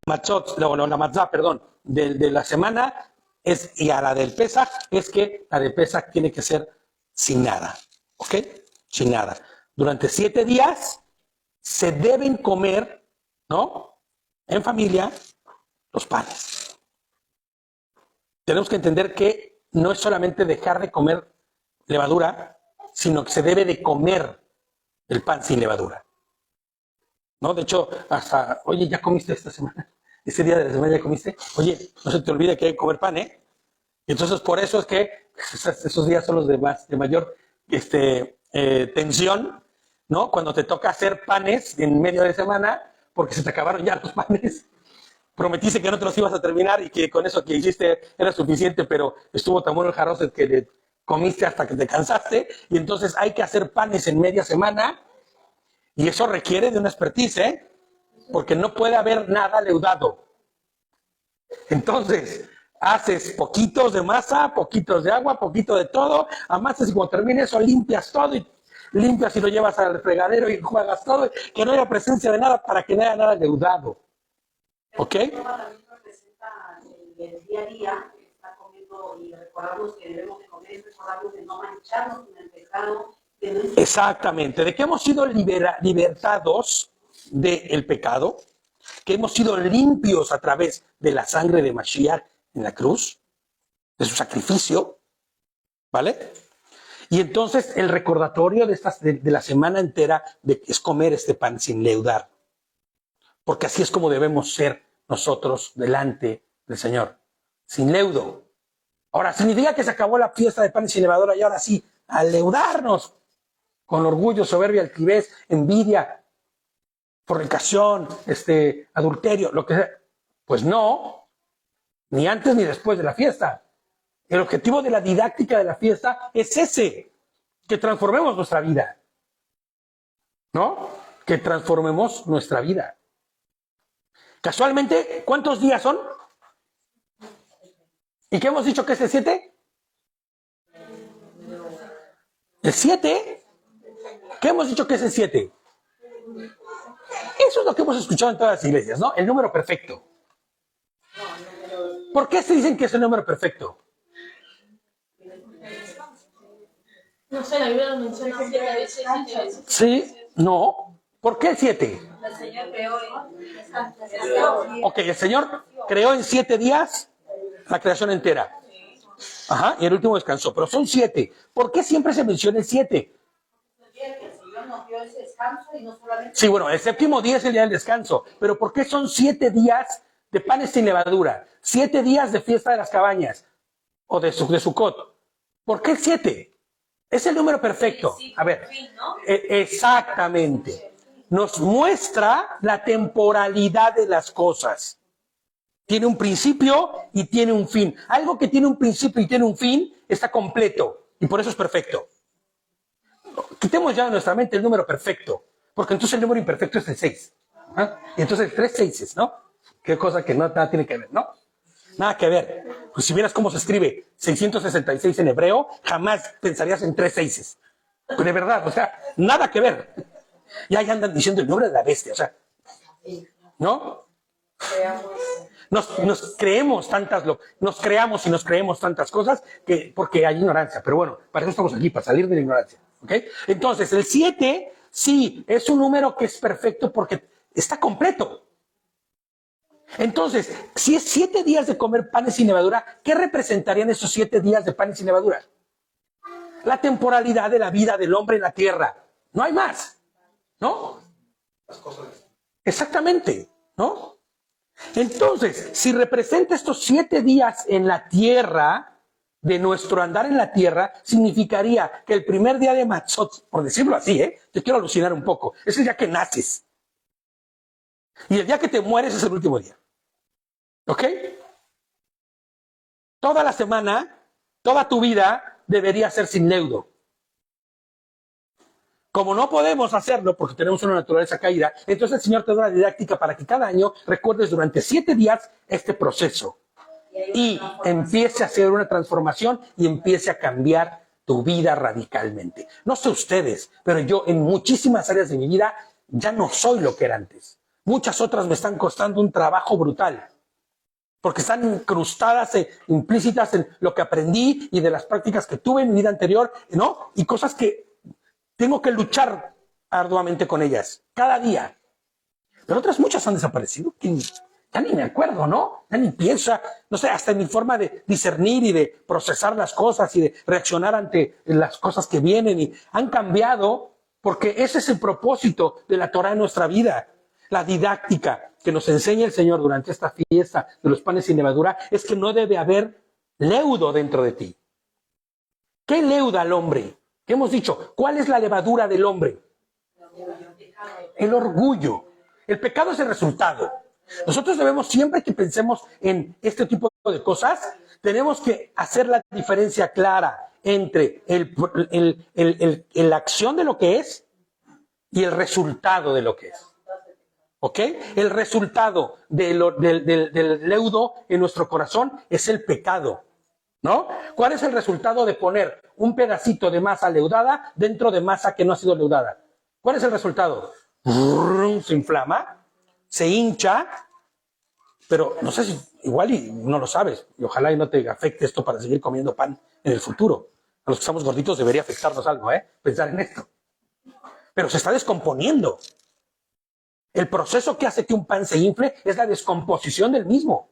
Speaker 1: matzot, la matzah, perdón, de la semana y a la del Pesach es que la de Pesach tiene que ser sin nada, ¿ok? Sin nada. Durante 7 días se deben comer, ¿no? En familia, los panes. Tenemos que entender que no es solamente dejar de comer levadura, sino que se debe de comer el pan sin levadura. ¿No? De hecho, hasta, oye, ¿ya comiste esta semana? Ese día de la semana ya comiste. Oye, no se te olvide que hay que comer pan, ¿eh? Y entonces, por eso es que esos días son los de mayor tensión, ¿no? Cuando te toca hacer panes en medio de semana, porque se te acabaron ya los panes. Prometiste que no te los ibas a terminar y que con eso que hiciste era suficiente, pero estuvo tan bueno el jarroset que le comiste hasta que te cansaste, y entonces hay que hacer panes en media semana, y eso requiere de una expertise, ¿eh? Porque no puede haber nada leudado. Entonces, haces poquitos de masa, poquitos de agua, poquito de todo, amasas y cuando termine eso limpias todo y limpias y lo llevas al fregadero y juegas todo, que no haya presencia de nada para que no haya nada leudado. ¿Ok?
Speaker 4: También representa el día a día, está comiendo y recordamos que debemos de comer, recordamos de no mancharnos con el pecado.
Speaker 1: Exactamente, de que hemos sido libertados del pecado, que hemos sido limpios a través de la sangre de Mashiach en la cruz, de su sacrificio, ¿vale? Y entonces el recordatorio de la semana entera es comer este pan sin leudar, porque así es como debemos ser nosotros delante del Señor, sin leudo. Ahora, significa que se acabó la fiesta de pan sin levadura y ahora sí, a leudarnos con orgullo, soberbia, altivez, envidia, fornicación, adulterio, lo que sea. Pues no, ni antes ni después de la fiesta. El objetivo de la didáctica de la fiesta es ese, que transformemos nuestra vida, ¿no? Que transformemos nuestra vida. Casualmente, ¿cuántos días son? ¿Y qué hemos dicho que es el 7? ¿El 7? ¿Qué hemos dicho que es el 7? Eso es lo que hemos escuchado en todas las iglesias, ¿no? El número perfecto. ¿Por qué se dicen que es el número perfecto?
Speaker 3: No sé, la Biblia lo menciona 7 veces, 7 veces.
Speaker 1: Sí, no. ¿Por qué el 7?
Speaker 2: El Señor creó.
Speaker 1: Ok, el Señor creó en 7 días la creación entera. Ajá, y el último descansó. Pero son 7. ¿Por qué siempre se menciona el 7? Sí, bueno, el séptimo día es el día del descanso. Pero ¿por qué son 7 días de panes sin levadura? 7 días de fiesta de las cabañas. O de Sukkot. ¿Por qué el 7? Es el número perfecto. A ver, exactamente. Nos muestra la temporalidad de las cosas. Tiene un principio y tiene un fin. Algo que tiene un principio y tiene un fin está completo y por eso es perfecto. Quitemos ya de nuestra mente el número perfecto, porque entonces el número imperfecto es el 6. ¿Ah? Y entonces 3 seises, ¿no? Qué cosa que no, nada tiene que ver, ¿no? Nada que ver. Pues si vieras cómo se escribe 666 en hebreo, jamás pensarías en 3 seises. De verdad, o sea, nada que ver. Y ahí andan diciendo el nombre de la bestia, o sea, ¿no? Nos creamos y nos creemos tantas cosas porque hay ignorancia. Pero bueno, para eso estamos aquí, para salir de la ignorancia. ¿Ok? Entonces, el 7, sí, es un número que es perfecto porque está completo. Entonces, si es 7 días de comer panes sin levadura, ¿qué representarían esos 7 días de panes sin levadura? La temporalidad de la vida del hombre en la tierra. No hay más, ¿no? Las cosas. Exactamente, ¿no? Entonces, si representa estos 7 días en la tierra, de nuestro andar en la tierra, significaría que el primer día de Matzot, por decirlo así, te quiero alucinar un poco, es el día que naces. Y el día que te mueres es el último día. ¿Ok? Toda la semana, toda tu vida debería ser sin leudo. Como no podemos hacerlo porque tenemos una naturaleza caída, entonces el Señor te da una didáctica para que cada año recuerdes durante 7 días este proceso. Y empiece a hacer una transformación y empiece a cambiar tu vida radicalmente. No sé ustedes, pero yo en muchísimas áreas de mi vida ya no soy lo que era antes. Muchas otras me están costando un trabajo brutal, porque están incrustadas, implícitas en lo que aprendí y de las prácticas que tuve en mi vida anterior, ¿no? Y cosas que tengo que luchar arduamente con ellas, cada día. Pero otras muchas han desaparecido. Ya ni me acuerdo, ¿no? Ya ni pienso, no sé, hasta en mi forma de discernir y de procesar las cosas y de reaccionar ante las cosas que vienen y han cambiado porque ese es el propósito de la Torah en nuestra vida. La didáctica que nos enseña el Señor durante esta fiesta de los panes sin levadura es que no debe haber leudo dentro de ti. ¿Qué leuda al hombre? ¿Qué hemos dicho? ¿Cuál es la levadura del hombre? El orgullo. El pecado es el resultado. Nosotros debemos, siempre que pensemos en este tipo de cosas, tenemos que hacer la diferencia clara entre la acción de lo que es y el resultado de lo que es. ¿Ok? El resultado del leudo en nuestro corazón es el pecado, ¿no? ¿Cuál es el resultado de poner un pedacito de masa leudada dentro de masa que no ha sido leudada? ¿Cuál es el resultado? Se inflama, se hincha, pero no sé si igual y no lo sabes, y ojalá y no te afecte esto para seguir comiendo pan en el futuro. A los que estamos gorditos debería afectarnos algo, pensar en esto. Pero se está descomponiendo. El proceso que hace que un pan se infle es la descomposición del mismo.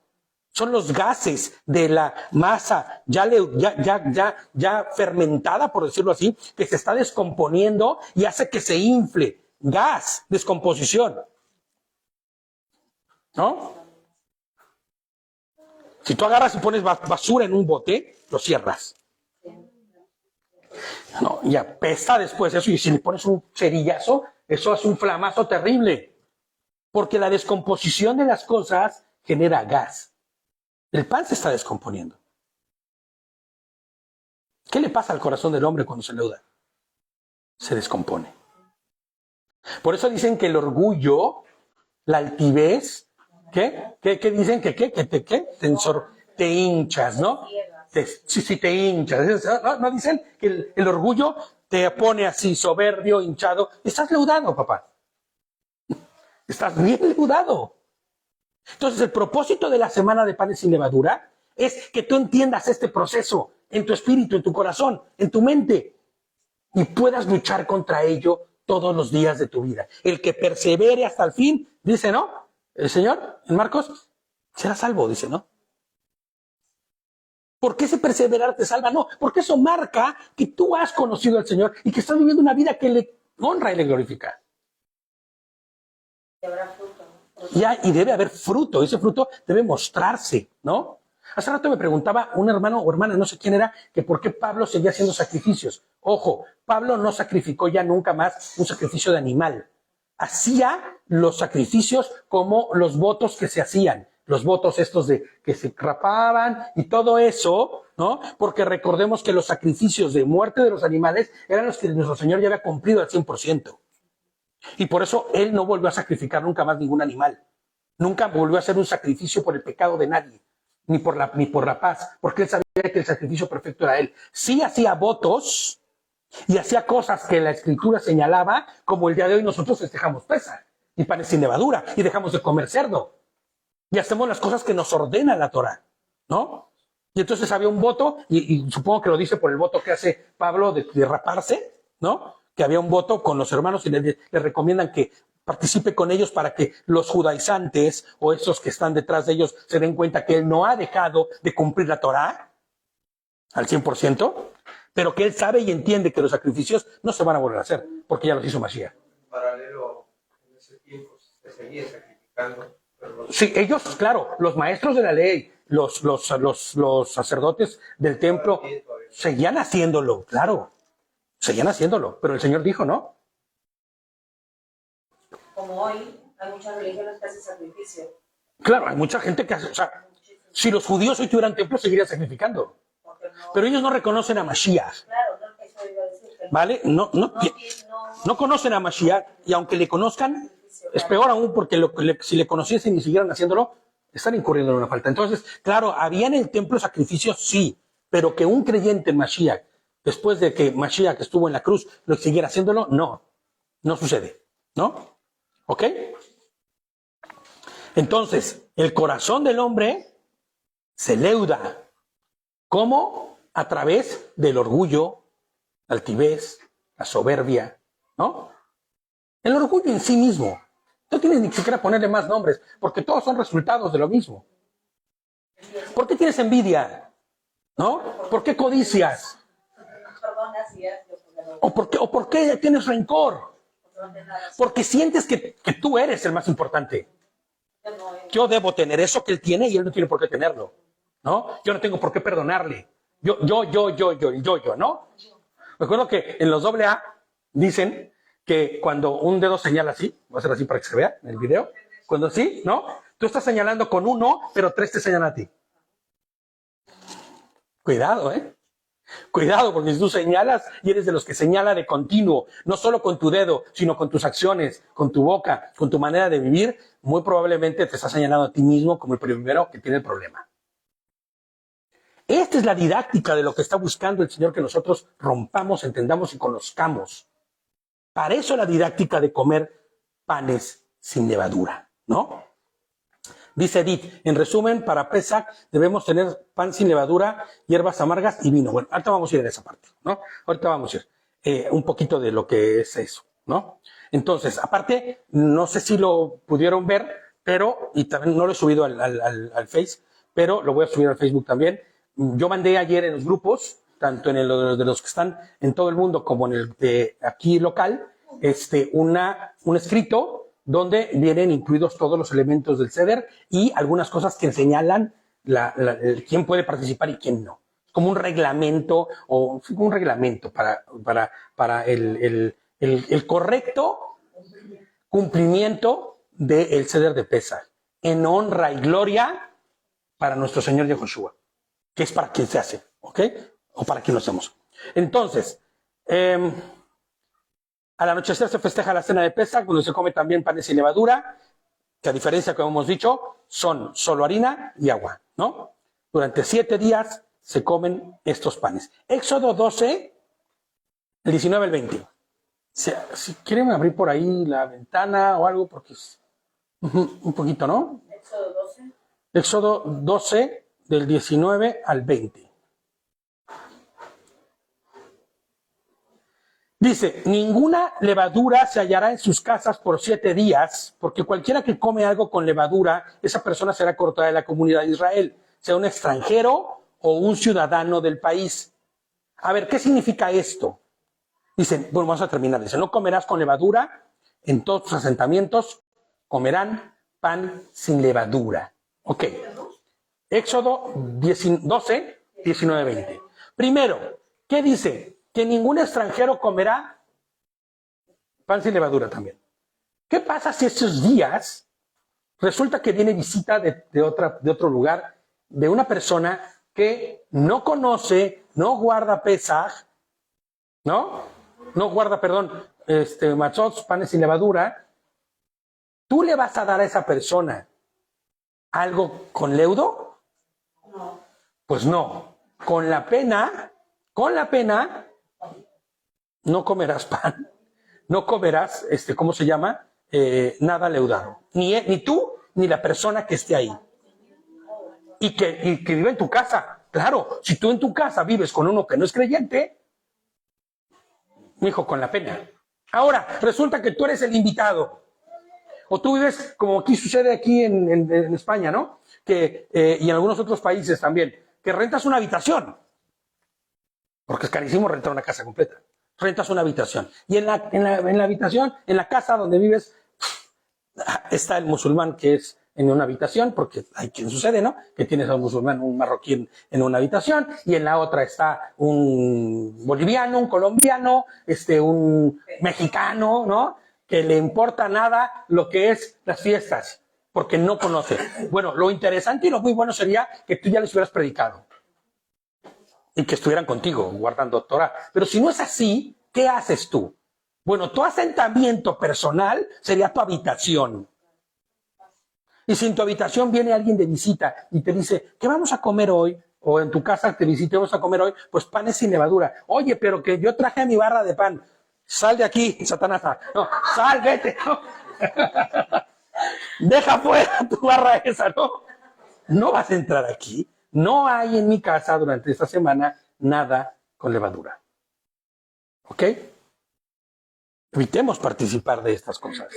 Speaker 1: Son los gases de la masa ya fermentada, por decirlo así, que se está descomponiendo y hace que se infle. Gas, descomposición. ¿No? Si tú agarras y pones basura en un bote, lo cierras. No, y apesta después eso, y si le pones un cerillazo, eso hace un flamazo terrible. Porque la descomposición de las cosas genera gas. El pan se está descomponiendo. ¿Qué le pasa al corazón del hombre cuando se leuda? Se descompone. Por eso dicen que el orgullo, la altivez, ¿qué dicen? Te hinchas, ¿no? Sí, te hinchas. ¿No dicen que el orgullo te pone así, soberbio, hinchado? Estás leudado, papá. Estás bien leudado. Entonces, el propósito de la semana de panes sin levadura es que tú entiendas este proceso en tu espíritu, en tu corazón, en tu mente, y puedas luchar contra ello todos los días de tu vida. El que persevere hasta el fin, dice, ¿no? El Señor, en Marcos, será salvo, dice, ¿no? ¿Por qué ese perseverar te salva? No, porque eso marca que tú has conocido al Señor y que estás viviendo una vida que le honra y le glorifica.
Speaker 2: Y habrá fruto, ¿no?
Speaker 1: Y debe haber fruto, ese fruto debe mostrarse, ¿no? Hace rato me preguntaba un hermano o hermana, no sé quién era, que por qué Pablo seguía haciendo sacrificios. Ojo, Pablo no sacrificó ya nunca más un sacrificio de animal. Hacía los sacrificios como los votos que se hacían, los votos estos de que se rapaban y todo eso, ¿no? Porque recordemos que los sacrificios de muerte de los animales eran los que nuestro Señor ya había cumplido al 100%. Y por eso Él no volvió a sacrificar nunca más ningún animal. Nunca volvió a hacer un sacrificio por el pecado de nadie, ni por la paz, porque Él sabía que el sacrificio perfecto era Él. Sí hacía votos y hacía cosas que la Escritura señalaba, como el día de hoy nosotros festejamos Pesaj y panes sin levadura y dejamos de comer cerdo. Y hacemos las cosas que nos ordena la Torah, ¿no? Y entonces había un voto, y supongo que lo dice por el voto que hace Pablo de raparse, ¿no? Que había un voto con los hermanos y le recomiendan que participe con ellos para que los judaizantes o esos que están detrás de ellos se den cuenta que él no ha dejado de cumplir la Torah al 100%, pero que él sabe y entiende que los sacrificios no se van a volver a hacer, porque ya los hizo Mashiach.
Speaker 5: Paralelo, en ese tiempo se seguía sacrificando.
Speaker 1: Sí, ellos, claro, los maestros de la ley, los sacerdotes del templo, seguían haciéndolo, claro. Seguían haciéndolo, pero el Señor dijo, ¿no?
Speaker 2: Como hoy, hay muchas religiones que hacen sacrificio.
Speaker 1: Claro, hay mucha gente que hace, o sea, si los judíos hoy tuvieran templo, seguirían sacrificando. Pero ellos no reconocen a Mashiach.
Speaker 2: Claro, eso iba a decir.
Speaker 1: ¿Vale? No conocen a Mashiach, y aunque le conozcan, es peor aún porque si le conociesen y siguieran haciéndolo, están incurriendo en una falta. Entonces, claro, había en el templo sacrificios, sí, pero que un creyente en Mashiach, después de que Mashiach estuvo en la cruz, lo siguiera haciéndolo, no sucede, ¿no? ¿Ok? Entonces, el corazón del hombre se leuda. ¿Cómo? A través del orgullo, la altivez, la soberbia, ¿no? El orgullo en sí mismo. No tienes ni siquiera ponerle más nombres, porque todos son resultados de lo mismo. ¿Por qué tienes envidia? ¿No? ¿Por qué codicias? ¿O por qué tienes rencor? Porque sientes que tú eres el más importante. Yo debo tener eso que él tiene y él no tiene por qué tenerlo, ¿no? Yo no tengo por qué perdonarle. Yo, ¿no? Recuerdo que en los AA dicen que cuando un dedo señala así, voy a hacer así para que se vea en el video, cuando sí, ¿no? Tú estás señalando con uno, pero 3 te señalan a ti. Cuidado, ¿eh? Cuidado, porque si tú señalas y eres de los que señala de continuo, no solo con tu dedo, sino con tus acciones, con tu boca, con tu manera de vivir, muy probablemente te estás señalando a ti mismo como el primero que tiene el problema. Esta es la didáctica de lo que está buscando el Señor, que nosotros rompamos, entendamos y conozcamos. Para eso la didáctica de comer panes sin levadura, ¿no? Dice Edith, en resumen, para Pesach debemos tener pan sin levadura, hierbas amargas y vino. Bueno, ahorita vamos a ir en esa parte, ¿no? Ahorita vamos a ir un poquito de lo que es eso, ¿no? Entonces, aparte, no sé si lo pudieron ver, pero, y también no lo he subido al Face, pero lo voy a subir al Facebook también. Yo mandé ayer en los grupos, tanto en el de los que están en todo el mundo como en el de aquí local, un escrito donde vienen incluidos todos los elementos del Seder y algunas cosas que señalan quién puede participar y quién no. Es como un reglamento para el correcto cumplimiento del Seder de Pesach, en honra y gloria para nuestro Señor Yahushua, que es para quien se hace, ¿ok? O para quien lo hacemos. Entonces, al anochecer se festeja la cena de Pesach, donde se come también panes sin levadura, que a diferencia, como hemos dicho, son solo harina y agua, ¿no? Durante 7 días se comen estos panes. Éxodo 12, el 19 al 20. Si quieren abrir por ahí la ventana o algo, porque es un poquito, ¿no?
Speaker 2: Éxodo 12.
Speaker 1: Éxodo 12, del 19 al 20. Dice, ninguna levadura se hallará en sus casas por 7 días, porque cualquiera que come algo con levadura, esa persona será cortada de la comunidad de Israel, sea un extranjero o un ciudadano del país. A ver, ¿qué significa esto? Dicen, bueno, vamos a terminar. Dice, no comerás con levadura, en todos tus asentamientos comerán pan sin levadura. Ok. Éxodo 12, 19, 20. Primero, ¿qué dice? Que ningún extranjero comerá pan sin levadura también. ¿Qué pasa si estos días resulta que viene visita de otro lugar, de una persona que no conoce, no guarda Pesaj, ¿no? No guarda, matzot, panes sin levadura? ¿Tú le vas a dar a esa persona algo con leudo?
Speaker 4: No.
Speaker 1: Pues no. Con la pena, no comerás pan, no comerás, ¿cómo se llama? Nada leudado. Ni tú, ni la persona que esté ahí. Y que vive en tu casa. Claro, si tú en tu casa vives con uno que no es creyente, mijo, con la pena. Ahora, resulta que tú eres el invitado. O tú vives, como aquí sucede aquí en España, ¿no? Y en algunos otros países también, que rentas una habitación. Porque es carísimo rentar una casa completa. Rentas una habitación. Y en la habitación, en la casa donde vives, está el musulmán que es en una habitación, porque hay quien sucede, ¿no? Que tienes a un musulmán, un marroquí en una habitación, y en la otra está un boliviano, un colombiano, un mexicano, ¿no? Que le importa nada lo que es las fiestas, porque no conoce. Bueno, lo interesante y lo muy bueno sería que tú ya les hubieras predicado. Y que estuvieran contigo guardando Torah. Pero si no es así, ¿qué haces tú? Bueno, tu asentamiento personal sería tu habitación. Y si en tu habitación viene alguien de visita y te dice, ¿qué vamos a comer hoy? O en tu casa te visita, vamos a comer hoy, pues panes sin levadura. Oye, pero que yo traje mi barra de pan. Sal de aquí, Satanás. No, sal, vete. No. Deja fuera tu barra esa, ¿no? No vas a entrar aquí. No hay en mi casa durante esta semana nada con levadura. ¿Ok? Evitemos participar de estas cosas.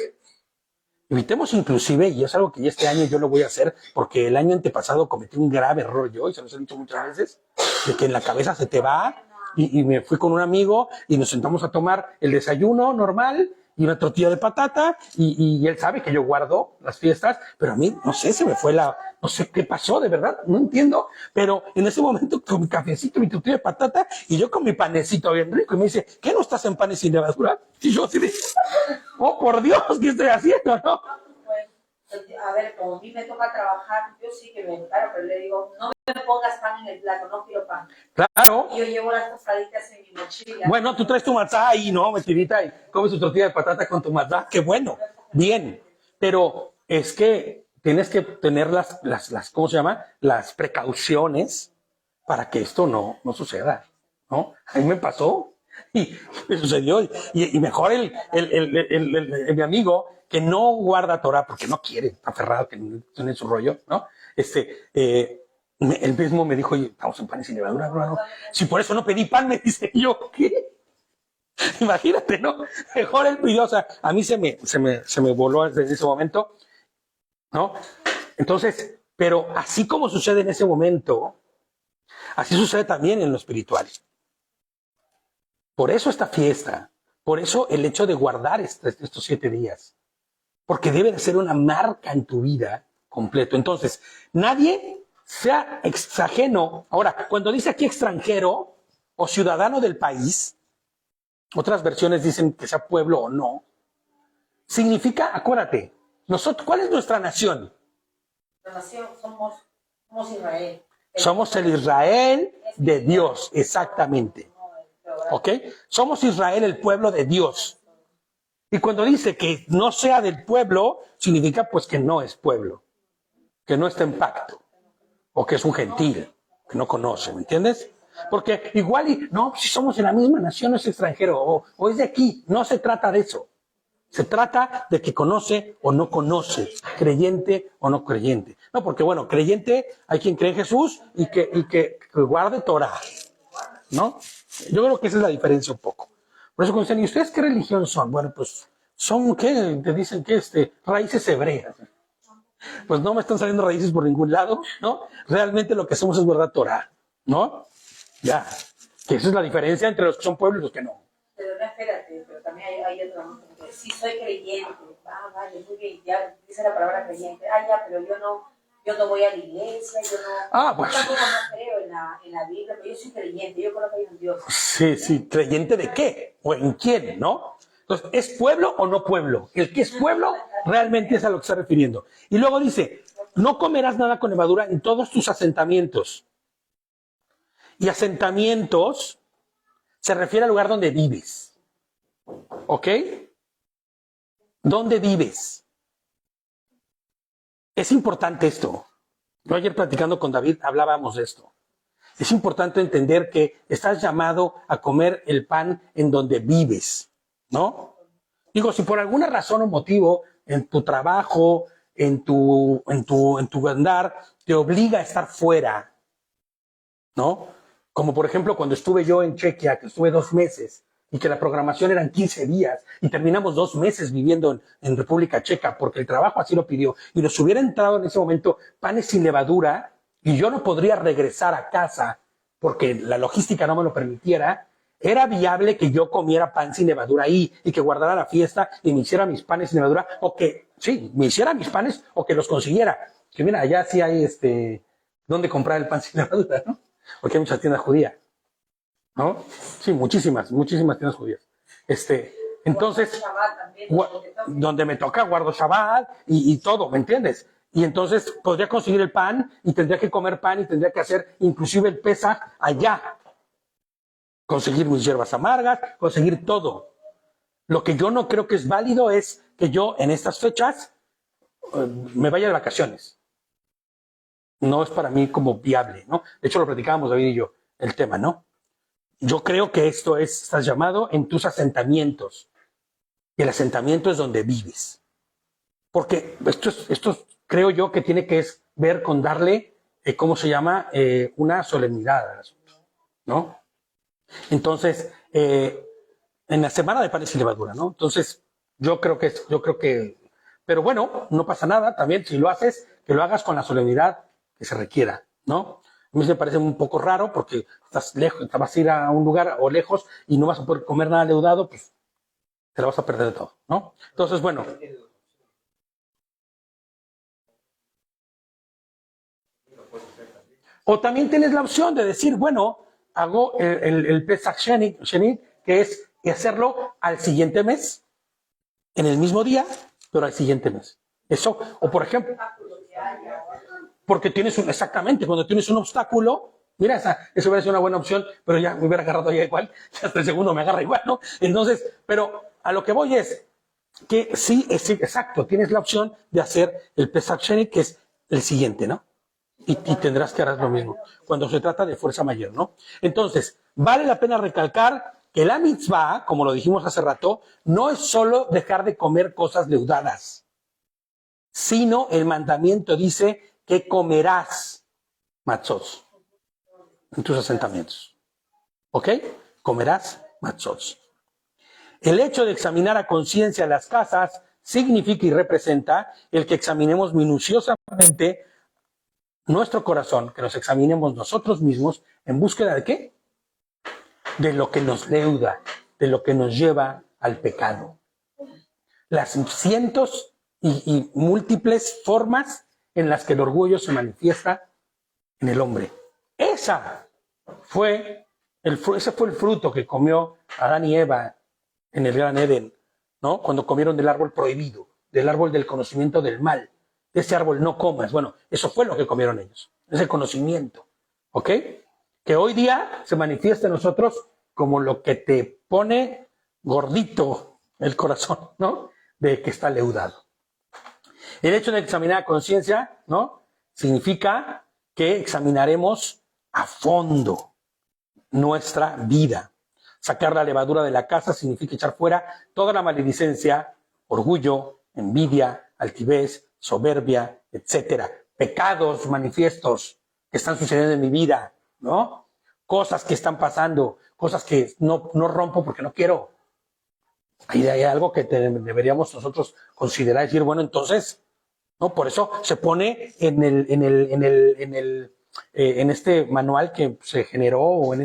Speaker 1: Evitemos inclusive, y es algo que ya este año yo lo voy a hacer, porque el año antepasado cometí un grave error yo, y se los he dicho muchas veces, de que en la cabeza se te va, y me fui con un amigo, y nos sentamos a tomar el desayuno normal, y una tortilla de patata, y él sabe que yo guardo las fiestas, pero a mí, no sé, se me fue no sé qué pasó, de verdad, no entiendo, pero en ese momento con mi cafecito, mi tortilla de patata, y yo con mi panecito bien rico, y me dice, ¿qué no estás en panes sin levadura? Y yo así de, oh, por Dios, ¿qué estoy haciendo, no?
Speaker 2: Pues, a ver, como a mí me toca trabajar, yo sí que me paro, pero le digo, no me pongas pan en el plato, no quiero pan.
Speaker 1: Claro.
Speaker 2: Y yo llevo las tostaditas en mi mochila.
Speaker 1: Bueno, tú traes tu matzá ahí, ¿no? Metidita y comes tu tortilla de patata con tu matzá. Qué bueno. Bien. Pero es que tienes que tener ¿cómo se llama? Las precauciones para que esto no suceda, ¿no? A mí me pasó y me sucedió. Y mejor mi amigo que no guarda Torah porque no quiere, está aferrado, que no tiene su rollo, ¿no? Él mismo me dijo, oye, estamos en panes sin levadura, hermano. Si por eso no pedí pan, me dice yo, ¿qué? Imagínate, ¿no? Mejor él pidió, o sea, a mí se me voló desde ese momento, ¿no? Entonces, pero así como sucede en ese momento, así sucede también en lo espiritual. Por eso esta fiesta, por eso el hecho de guardar estos 7 días, porque debe de ser una marca en tu vida completo. Entonces, nadie sea extranjero. Ahora, cuando dice aquí extranjero o ciudadano del país, otras versiones dicen que sea pueblo o no, significa, acuérdate, nosotros, ¿cuál es nuestra nación?
Speaker 2: La nación somos Israel.
Speaker 1: Somos el Israel de Dios, exactamente. ¿Ok? Somos Israel, el pueblo de Dios. Y cuando dice que no sea del pueblo, significa pues que no es pueblo, que no está en pacto, o que es un gentil, que no conoce, ¿me entiendes? Porque igual, no, si somos de la misma nación, no es extranjero, o es de aquí, no se trata de eso. Se trata de que conoce o no conoce, creyente o no creyente. No, porque bueno, creyente hay quien cree en Jesús y que guarde Torah, ¿no? Yo creo que esa es la diferencia un poco. Por eso cuando dicen, ¿y ustedes qué religión son? Bueno, pues son, ¿qué? Te dicen que raíces hebreas. Pues no me están saliendo raíces por ningún lado, ¿no? Realmente lo que hacemos es guardar Torah, ¿no? Ya. Que esa es la diferencia entre los que son pueblos y los que no.
Speaker 2: Pero no, espérate, pero también hay otra cosa. Sí, soy creyente. Ah, vale, muy bien, ya dice la palabra creyente. Ah, ya, pero yo no voy a la iglesia, yo no...
Speaker 1: Pues.
Speaker 2: Yo tampoco no creo en la Biblia, pero yo soy creyente, yo conozco a un Dios.
Speaker 1: Sí, ¿creyente de qué? ¿O en quién, no? Entonces, ¿es pueblo o no pueblo? El que es pueblo realmente es a lo que está refiriendo. Y luego dice, no comerás nada con levadura en todos tus asentamientos. Y asentamientos se refiere al lugar donde vives. ¿Ok? ¿Dónde vives? Es importante esto. Yo ayer platicando con David hablábamos de esto. Es importante entender que estás llamado a comer el pan en donde vives, ¿no? Digo, si por alguna razón o motivo en tu trabajo, en tu andar, te obliga a estar fuera, ¿no? Como por ejemplo cuando estuve yo en Chequia, que estuve 2 meses, y que la programación eran 15 días, y terminamos 2 meses viviendo en República Checa, porque el trabajo así lo pidió, y nos hubiera entrado en ese momento panes sin levadura, y yo no podría regresar a casa, porque la logística no me lo permitiera, era viable que yo comiera pan sin levadura ahí, y que guardara la fiesta, y me hiciera mis panes sin levadura, o que, sí, me hiciera mis panes, o que los consiguiera. Que mira, allá sí hay, dónde comprar el pan sin levadura, ¿no? Porque hay muchas tiendas judías, ¿no? Sí, muchísimas tiendas judías. Entonces, donde me toca, guardo Shabbat y todo, ¿me entiendes? Y entonces podría conseguir el pan y tendría que comer pan y tendría que hacer inclusive el Pesaj allá. Conseguir mis hierbas amargas, conseguir todo. Lo que yo no creo que es válido es que yo en estas fechas me vaya de vacaciones. No es para mí como viable, ¿no? De hecho lo platicábamos David y yo, el tema, ¿no? Yo creo que estás llamado en tus asentamientos. Y el asentamiento es donde vives. Porque esto creo yo que tiene que ver con darle, ¿cómo se llama? Una solemnidad al asunto, ¿no? Entonces, en la semana de panes y levadura, ¿no? Entonces, yo creo que, pero bueno, no pasa nada, también si lo haces, que lo hagas con la solemnidad que se requiera, ¿no? A mí me parece un poco raro porque estás lejos, te vas a ir a un lugar o lejos y no vas a poder comer nada leudado, pues te la vas a perder de todo, ¿no? Entonces, bueno. O también tienes la opción de decir, bueno, hago el Pesach Sheni, que es hacerlo al siguiente mes, en el mismo día, pero al siguiente mes. Eso, o por ejemplo, porque tienes exactamente, cuando tienes un obstáculo, mira, eso hubiera sido una buena opción, pero ya me hubiera agarrado ya igual, hasta el segundo me agarra igual, ¿no? Entonces, pero a lo que voy es que sí, exacto, tienes la opción de hacer el Pesach Sheni, que es el siguiente, ¿no? Y tendrás que hacer lo mismo, cuando se trata de fuerza mayor, ¿no? Entonces, vale la pena recalcar que la mitzvah, como lo dijimos hace rato, no es solo dejar de comer cosas leudadas, sino el mandamiento dice que comerás matzot en tus asentamientos. ¿Ok? Comerás matzot. El hecho de examinar a conciencia las casas significa y representa el que examinemos minuciosamente nuestro corazón, que nos examinemos nosotros mismos en búsqueda de ¿qué? De lo que nos leuda, de lo que nos lleva al pecado. Las cientos y múltiples formas en las que el orgullo se manifiesta en el hombre. Ese fue el fruto que comió Adán y Eva en el Gran Edén, ¿no? Cuando comieron del árbol prohibido, del árbol del conocimiento del mal. De ese árbol no comas. Bueno, eso fue lo que comieron ellos, ese conocimiento, ¿ok? Que hoy día se manifiesta en nosotros como lo que te pone gordito el corazón, ¿no? De que está leudado. El hecho de examinar a conciencia, ¿no? Significa que examinaremos a fondo nuestra vida. Sacar la levadura de la casa significa echar fuera toda la maledicencia, orgullo, envidia, altivez, soberbia, etcétera. Pecados manifiestos que están sucediendo en mi vida, ¿no? Cosas que están pasando, cosas que no rompo porque no quiero. Ahí hay algo que deberíamos nosotros considerar y decir, bueno, entonces, ¿no? Por eso se pone en este manual que se generó o en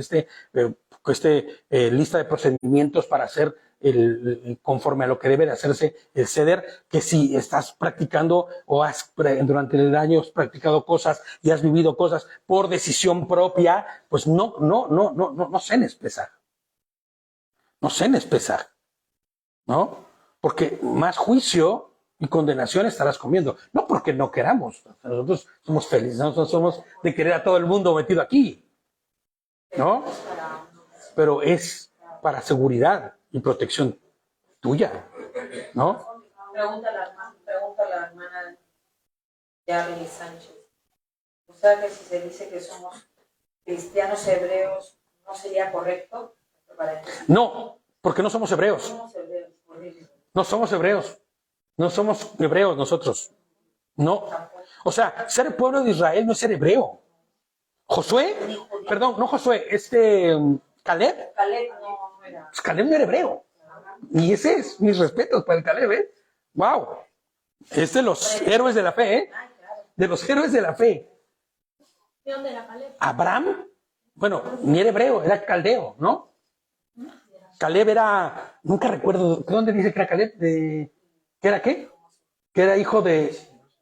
Speaker 1: lista de procedimientos para hacer conforme a lo que debe de hacerse el ceder, que si estás practicando o durante el año has practicado cosas y has vivido cosas por decisión propia, pues no cenes Pesaj. No cenes Pesaj, ¿no? Porque más juicio y condenación estarás comiendo. No porque no queramos. Nosotros somos felices, nosotros somos de querer a todo el mundo metido aquí, ¿no? Pero es para seguridad y protección tuya, ¿no?
Speaker 2: Pregunta la hermana Yabeli Sánchez. O sea que si se dice que somos cristianos hebreos, ¿no sería correcto?
Speaker 1: No, porque no somos hebreos. No somos hebreos. No somos hebreos nosotros. No. O sea, ser pueblo de Israel no es ser hebreo. Josué, perdón, no Josué, Caleb.
Speaker 2: Caleb no era.
Speaker 1: Pues Caleb no era hebreo. Y ese es, mis respetos para el Caleb, ¿eh? ¡Wow! Es de los héroes de la fe, ¿eh? De los héroes de la fe.
Speaker 3: ¿De dónde era Caleb?
Speaker 1: Abraham, bueno, ni era hebreo, era caldeo, ¿no? Caleb era, nunca recuerdo, ¿de dónde dice que era Caleb? ¿Que era qué? Que era hijo de...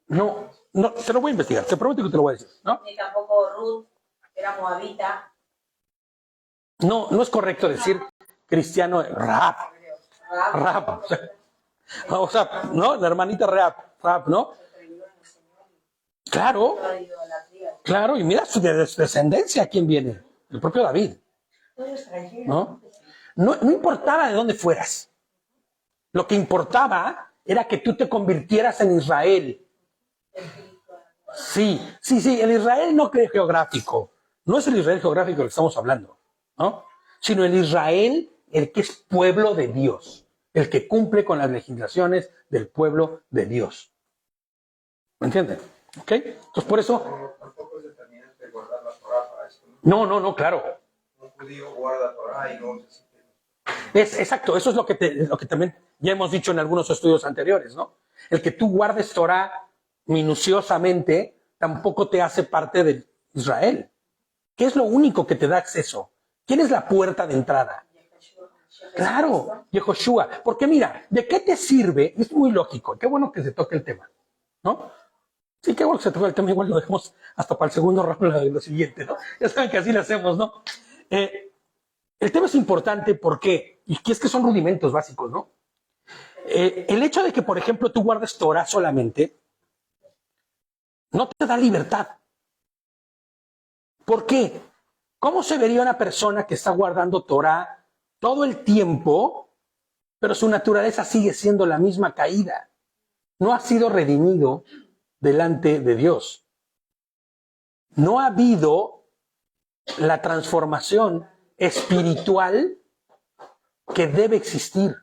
Speaker 1: No, te lo voy a investigar, te prometo que te lo voy a decir, ¿no?
Speaker 2: Ni tampoco Ruth era moabita.
Speaker 1: No es correcto decir cristiano Rahab. O sea, ¿no? La hermanita Rahab, ¿no? Claro, y mira su descendencia, ¿quién viene? El propio David, ¿no? No importaba de dónde fueras. Lo que importaba era que tú te convirtieras en Israel. Sí, el Israel no geográfico. No es el Israel geográfico del que estamos hablando, ¿no? Sino el Israel, el que es pueblo de Dios, el que cumple con las legislaciones del pueblo de Dios. ¿Me entienden? ¿Ok? Entonces, por eso...
Speaker 5: Pero tampoco es determinante guardar la Torah para eso, ¿no?
Speaker 1: No, claro.
Speaker 5: Un judío guarda Torah y no necesita.
Speaker 1: Exacto, eso es lo que también ya hemos dicho en algunos estudios anteriores, ¿no? El que tú guardes Torah minuciosamente tampoco te hace parte de Israel. ¿Qué es lo único que te da acceso? ¿Quién es la puerta de entrada? Claro, Yehoshua. Porque mira, ¿de qué te sirve? Es muy lógico. Qué bueno que se toque el tema, ¿no? Sí, qué bueno que se toque el tema. Igual lo dejamos hasta para el segundo round de lo siguiente, ¿no? Ya saben que así lo hacemos, ¿no? El tema es importante porque, y que es que son rudimentos básicos, ¿no? El hecho de que, por ejemplo, tú guardes Torah solamente, no te da libertad. ¿Por qué? ¿Cómo se vería una persona que está guardando Torah todo el tiempo, pero su naturaleza sigue siendo la misma caída? No ha sido redimido delante de Dios. No ha habido la transformación espiritual que debe existir.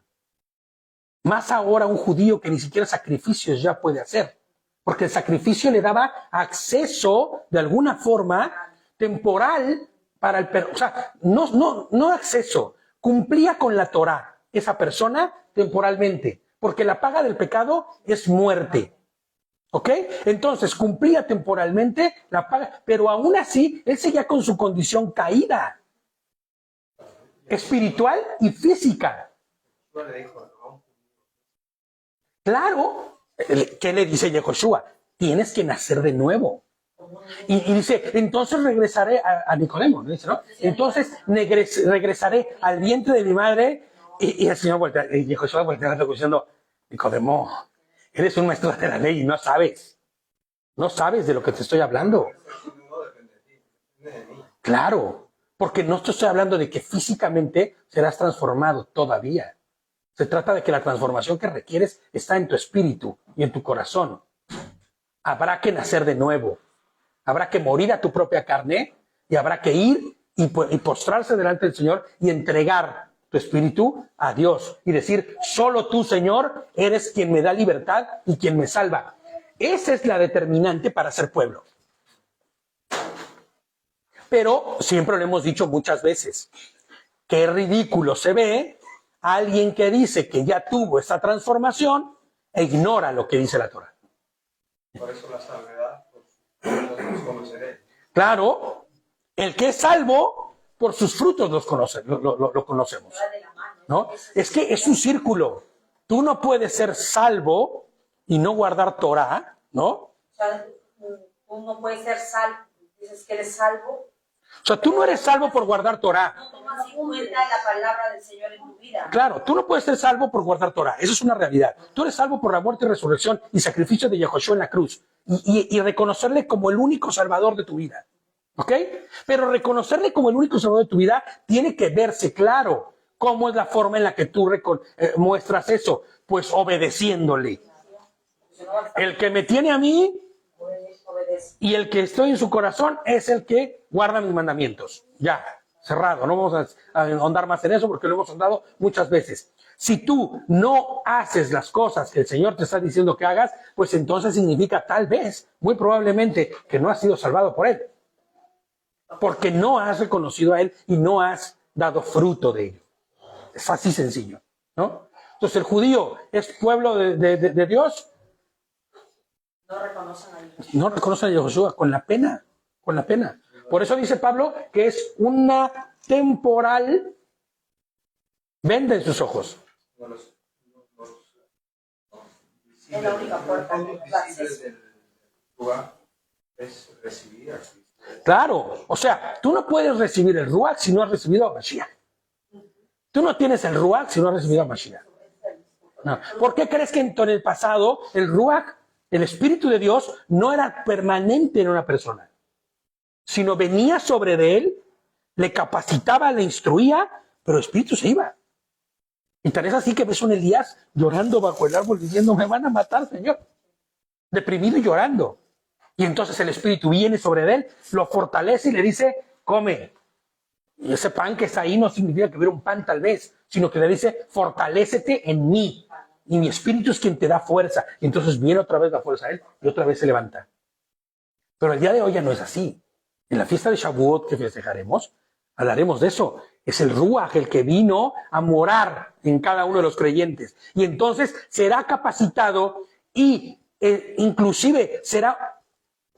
Speaker 1: Más ahora un judío que ni siquiera sacrificios ya puede hacer. Porque el sacrificio le daba acceso, de alguna forma, temporal para el... O sea, no acceso. Cumplía con la Torá esa persona temporalmente. Porque la paga del pecado es muerte. ¿Ok? Entonces, cumplía temporalmente la paga. Pero aún así, él seguía con su condición caída. Espiritual y física. Claro. ¿Qué le dice Yehoshua? Tienes que nacer de nuevo. Y dice, entonces regresaré a Nicodemo, ¿no? Dice, ¿no? Entonces regresaré al vientre de mi madre. Y el Señor voltea, y Yehoshua voltea diciendo, Nicodemo, eres un maestro de la ley y no sabes. No sabes de lo que te estoy hablando. Claro, porque no te estoy hablando de que físicamente serás transformado todavía. Se trata de que la transformación que requieres está en tu espíritu y en tu corazón. Habrá que nacer de nuevo. Habrá que morir a tu propia carne y habrá que ir y postrarse delante del Señor y entregar tu espíritu a Dios y decir, solo tú, Señor, eres quien me da libertad y quien me salva. Esa es la determinante para ser pueblo. Pero siempre lo hemos dicho muchas veces, qué ridículo se ve alguien que dice que ya tuvo esa transformación e ignora lo que dice la Torah.
Speaker 5: Por eso la salvedad, los conoceré.
Speaker 1: Claro, el que es salvo, por sus frutos lo conocemos. ¿No? Es que es un círculo. Tú no puedes ser salvo y no guardar Torah, ¿no?
Speaker 2: O sea, tú no puedes ser salvo. Dices que eres salvo.
Speaker 1: O sea, tú no eres salvo por guardar Torah.
Speaker 2: No tomas en cuenta la palabra del Señor en tu vida.
Speaker 1: Claro, tú no puedes ser salvo por guardar Torah. Eso es una realidad. Tú eres salvo por la muerte y resurrección y sacrificio de Yehoshua en la cruz. Y reconocerle como el único salvador de tu vida. ¿Ok? Pero reconocerle como el único salvador de tu vida tiene que verse claro. ¿Cómo es la forma en la que tú muestras eso? Pues obedeciéndole. El que me tiene a mí y el que estoy en su corazón es el que guarda mis mandamientos. Ya, cerrado. No vamos a ahondar más en eso porque lo hemos ahondado muchas veces. Si tú no haces las cosas que el Señor te está diciendo que hagas, pues entonces significa tal vez, muy probablemente, que no has sido salvado por Él. Porque no has reconocido a Él y no has dado fruto de ello. Es así sencillo, ¿no? Entonces el judío es pueblo de Dios.
Speaker 2: No reconocen a Dios.
Speaker 1: No reconocen a Yehoshua con la pena, con la pena. Por eso dice Pablo que es una temporal venda en sus ojos.
Speaker 2: Es la única puerta
Speaker 5: Los
Speaker 2: de acceso.
Speaker 5: visibles del lugar es recibir a Cristo.
Speaker 1: Claro, o sea, tú no puedes recibir el Ruach si no has recibido a Mashiach. Tú no tienes el Ruach si no has recibido a Mashiach. No. ¿Por qué crees que en el pasado el Ruach, el Espíritu de Dios, no era permanente en una persona? Sino venía sobre de él, le capacitaba, le instruía, pero el Espíritu se iba. Y tal es así que ves a un Elías llorando bajo el árbol diciendo, me van a matar, Señor. Deprimido y llorando. Y entonces el Espíritu viene sobre él, lo fortalece y le dice, come. Y ese pan que está ahí no significa que hubiera un pan tal vez, sino que le dice, fortalécete en mí. Y mi Espíritu es quien te da fuerza. Y entonces viene otra vez la fuerza a él y otra vez se levanta. Pero el día de hoy ya no es así. En la fiesta de Shavuot que festejaremos, hablaremos de eso. Es el Ruach el que vino a morar en cada uno de los creyentes. Y entonces será capacitado y inclusive será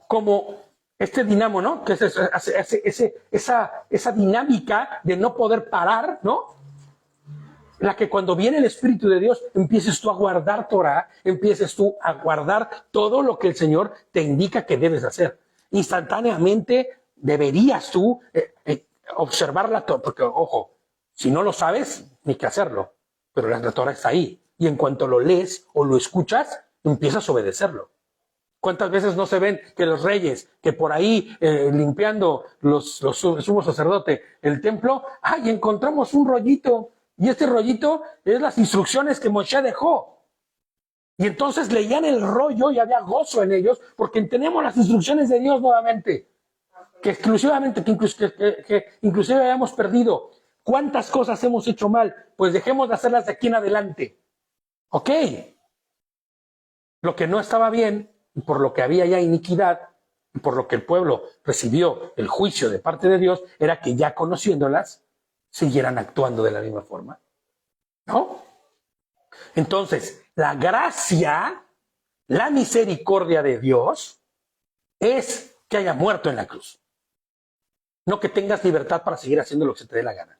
Speaker 1: como este dinamo, ¿no? Que es esa dinámica de no poder parar, ¿no? la que cuando viene el Espíritu de Dios empieces tú a guardar Torah, empieces tú a guardar todo lo que el Señor te indica que debes hacer. Instantáneamente deberías tú observar la Torah, porque ojo, si no lo sabes, ni que hacerlo, pero la Torah está ahí. Y en cuanto lo lees o lo escuchas, empiezas a obedecerlo. ¿Cuántas veces no se ven que los reyes, que por ahí limpiando los sumos sacerdotes el templo, ¡ay, encontramos un rollito! Y este rollito es las instrucciones que Moshe dejó. Y entonces leían el rollo y había gozo en ellos porque tenemos las instrucciones de Dios nuevamente. Que exclusivamente, que inclusive habíamos perdido. ¿Cuántas cosas hemos hecho mal? Pues dejemos de hacerlas de aquí en adelante. ¿Ok? Lo que no estaba bien, y por lo que había ya iniquidad, y por lo que el pueblo recibió el juicio de parte de Dios, era que ya conociéndolas, siguieran actuando de la misma forma. ¿No? Entonces, la gracia, la misericordia de Dios, es que haya muerto en la cruz. No que tengas libertad para seguir haciendo lo que se te dé la gana.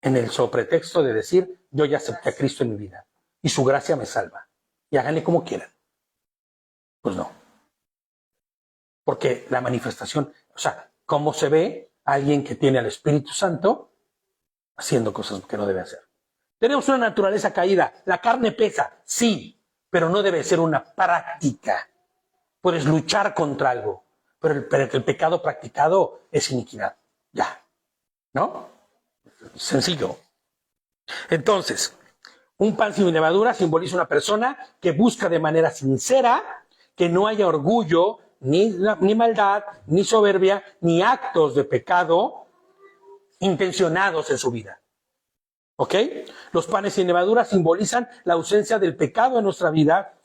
Speaker 1: En el sobretexto de decir, yo ya acepté a Cristo en mi vida y su gracia me salva. Y háganle como quieran. Pues no. Porque la manifestación, o sea, ¿cómo se ve a alguien que tiene al Espíritu Santo haciendo cosas que no debe hacer? Tenemos una naturaleza caída. La carne pesa, sí, pero no debe ser una práctica. Puedes luchar contra algo, pero el pecado practicado es iniquidad. Ya. ¿No? Sencillo. Entonces, un pan sin levadura simboliza una persona que busca de manera sincera que no haya orgullo, ni maldad, ni soberbia, ni actos de pecado intencionados en su vida. ¿Ok? Los panes sin levadura simbolizan la ausencia del pecado en nuestra vida,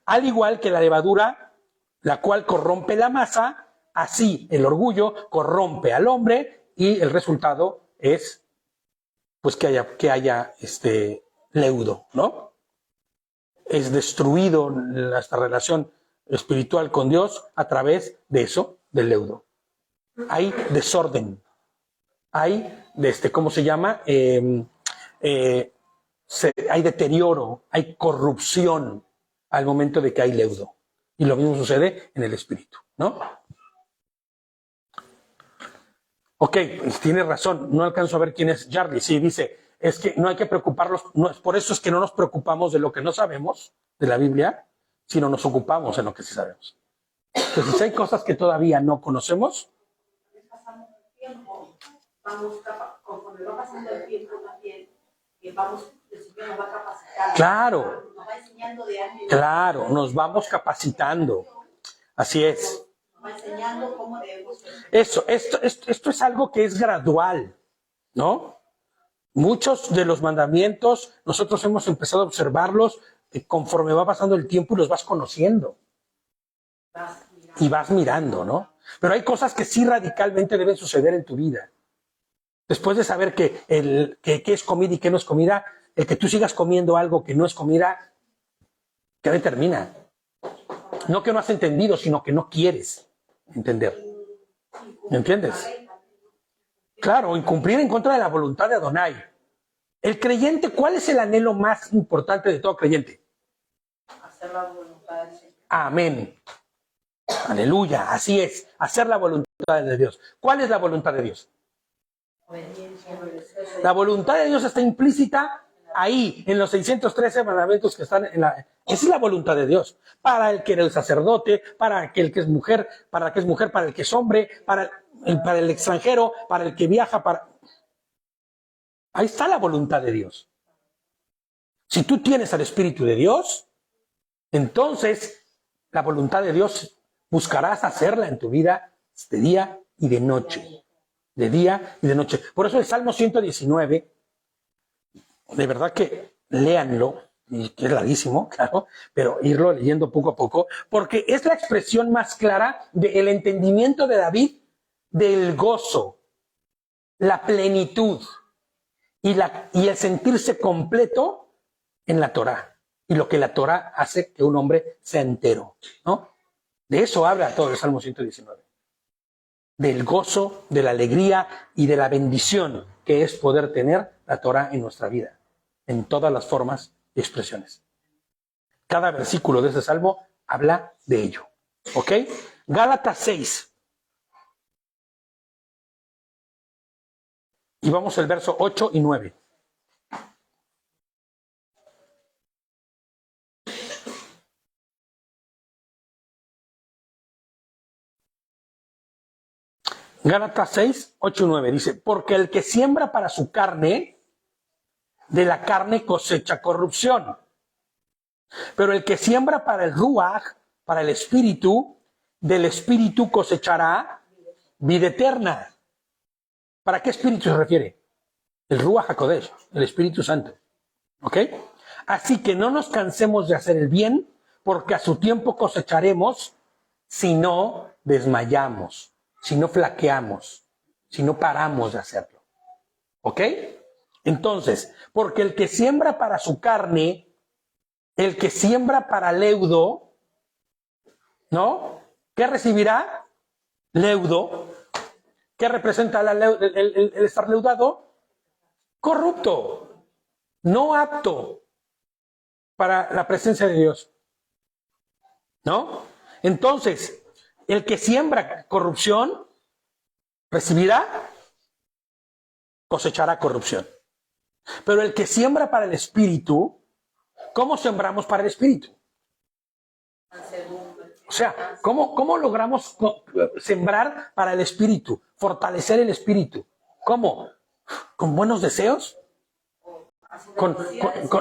Speaker 1: al igual que la levadura, la cual corrompe la masa, así el orgullo corrompe al hombre y el resultado es pues que haya leudo, ¿no? Es destruido esta relación espiritual con Dios a través de eso, del leudo. Hay desorden, hay, ¿cómo se llama? Hay deterioro, hay corrupción al momento de que hay leudo. Y lo mismo sucede en el espíritu, ¿no? Ok, tiene razón, no alcanzo a ver quién es Jarly. Sí, dice, es que no hay que preocuparnos, por eso es que no nos preocupamos de lo que no sabemos de la Biblia, sino nos ocupamos en lo que sí sabemos. Entonces, si hay cosas que todavía no conocemos,
Speaker 4: pasamos el tiempo, conforme va pasando el tiempo también, el Señor nos va capacitando.
Speaker 1: claro,
Speaker 4: Nos va enseñando de año.
Speaker 1: claro, nos vamos capacitando. Así es.
Speaker 4: Nos va enseñando cómo debemos ser.
Speaker 1: Esto es algo que es gradual, ¿no? Muchos de los mandamientos, nosotros hemos empezado a observarlos conforme va pasando el tiempo y los vas conociendo. Y vas mirando, ¿no? Pero hay cosas que sí radicalmente deben suceder en tu vida. Después de saber qué es comida y qué no es comida, el que tú sigas comiendo algo que no es comida, ¿qué determina? No que no has entendido, sino que no quieres entender. ¿Me entiendes? Claro, incumplir en contra de la voluntad de Adonai. El creyente, ¿cuál es el anhelo más importante de todo creyente?
Speaker 2: Hacer la voluntad del Señor.
Speaker 1: Amén. Aleluya, así es, hacer la voluntad de Dios. ¿Cuál es la voluntad de Dios?
Speaker 2: Obediencia.
Speaker 1: La voluntad de Dios está implícita ahí, en los 613 mandamientos que están en la... Esa es la voluntad de Dios. Para el que era el sacerdote, para el que es mujer, para el que es hombre, para el extranjero, para el que viaja, Ahí está la voluntad de Dios. Si tú tienes al Espíritu de Dios, entonces la voluntad de Dios buscarás hacerla en tu vida de día y de noche. De día y de noche. Por eso el Salmo 119, de verdad que léanlo, y que es larguísimo, claro, pero irlo leyendo poco a poco, porque es la expresión más clara del entendimiento de David del gozo, la plenitud y el sentirse completo en la Torá. Y lo que la Torá hace que un hombre sea entero, ¿no? De eso habla todo el Salmo 119. del gozo, de la alegría y de la bendición que es poder tener la Torah en nuestra vida, en todas las formas y expresiones. Cada versículo de este salmo habla de ello. ¿Ok? Gálatas 6. Y vamos al verso 8 y 9. Gálatas 6, 8 y 9 dice, porque el que siembra para su carne, de la carne cosecha corrupción. Pero el que siembra para el ruaj, para el espíritu, del espíritu cosechará vida eterna. ¿Para qué espíritu se refiere? El ruaj HaKodesh, el Espíritu Santo. ¿Ok? Así que no nos cansemos de hacer el bien, porque a su tiempo cosecharemos si no desmayamos, si no flaqueamos, si no paramos de hacerlo. ¿Ok? Entonces, porque el que siembra para su carne, el que siembra para leudo, ¿no? ¿Qué recibirá? Leudo. ¿Qué representa el estar leudado? Corrupto, no apto para la presencia de Dios. ¿No? Entonces, el que siembra corrupción, cosechará corrupción. Pero el que siembra para el Espíritu, ¿cómo sembramos para el Espíritu? O sea, ¿cómo logramos sembrar para el Espíritu? Fortalecer el Espíritu. ¿Cómo? ¿Con buenos deseos?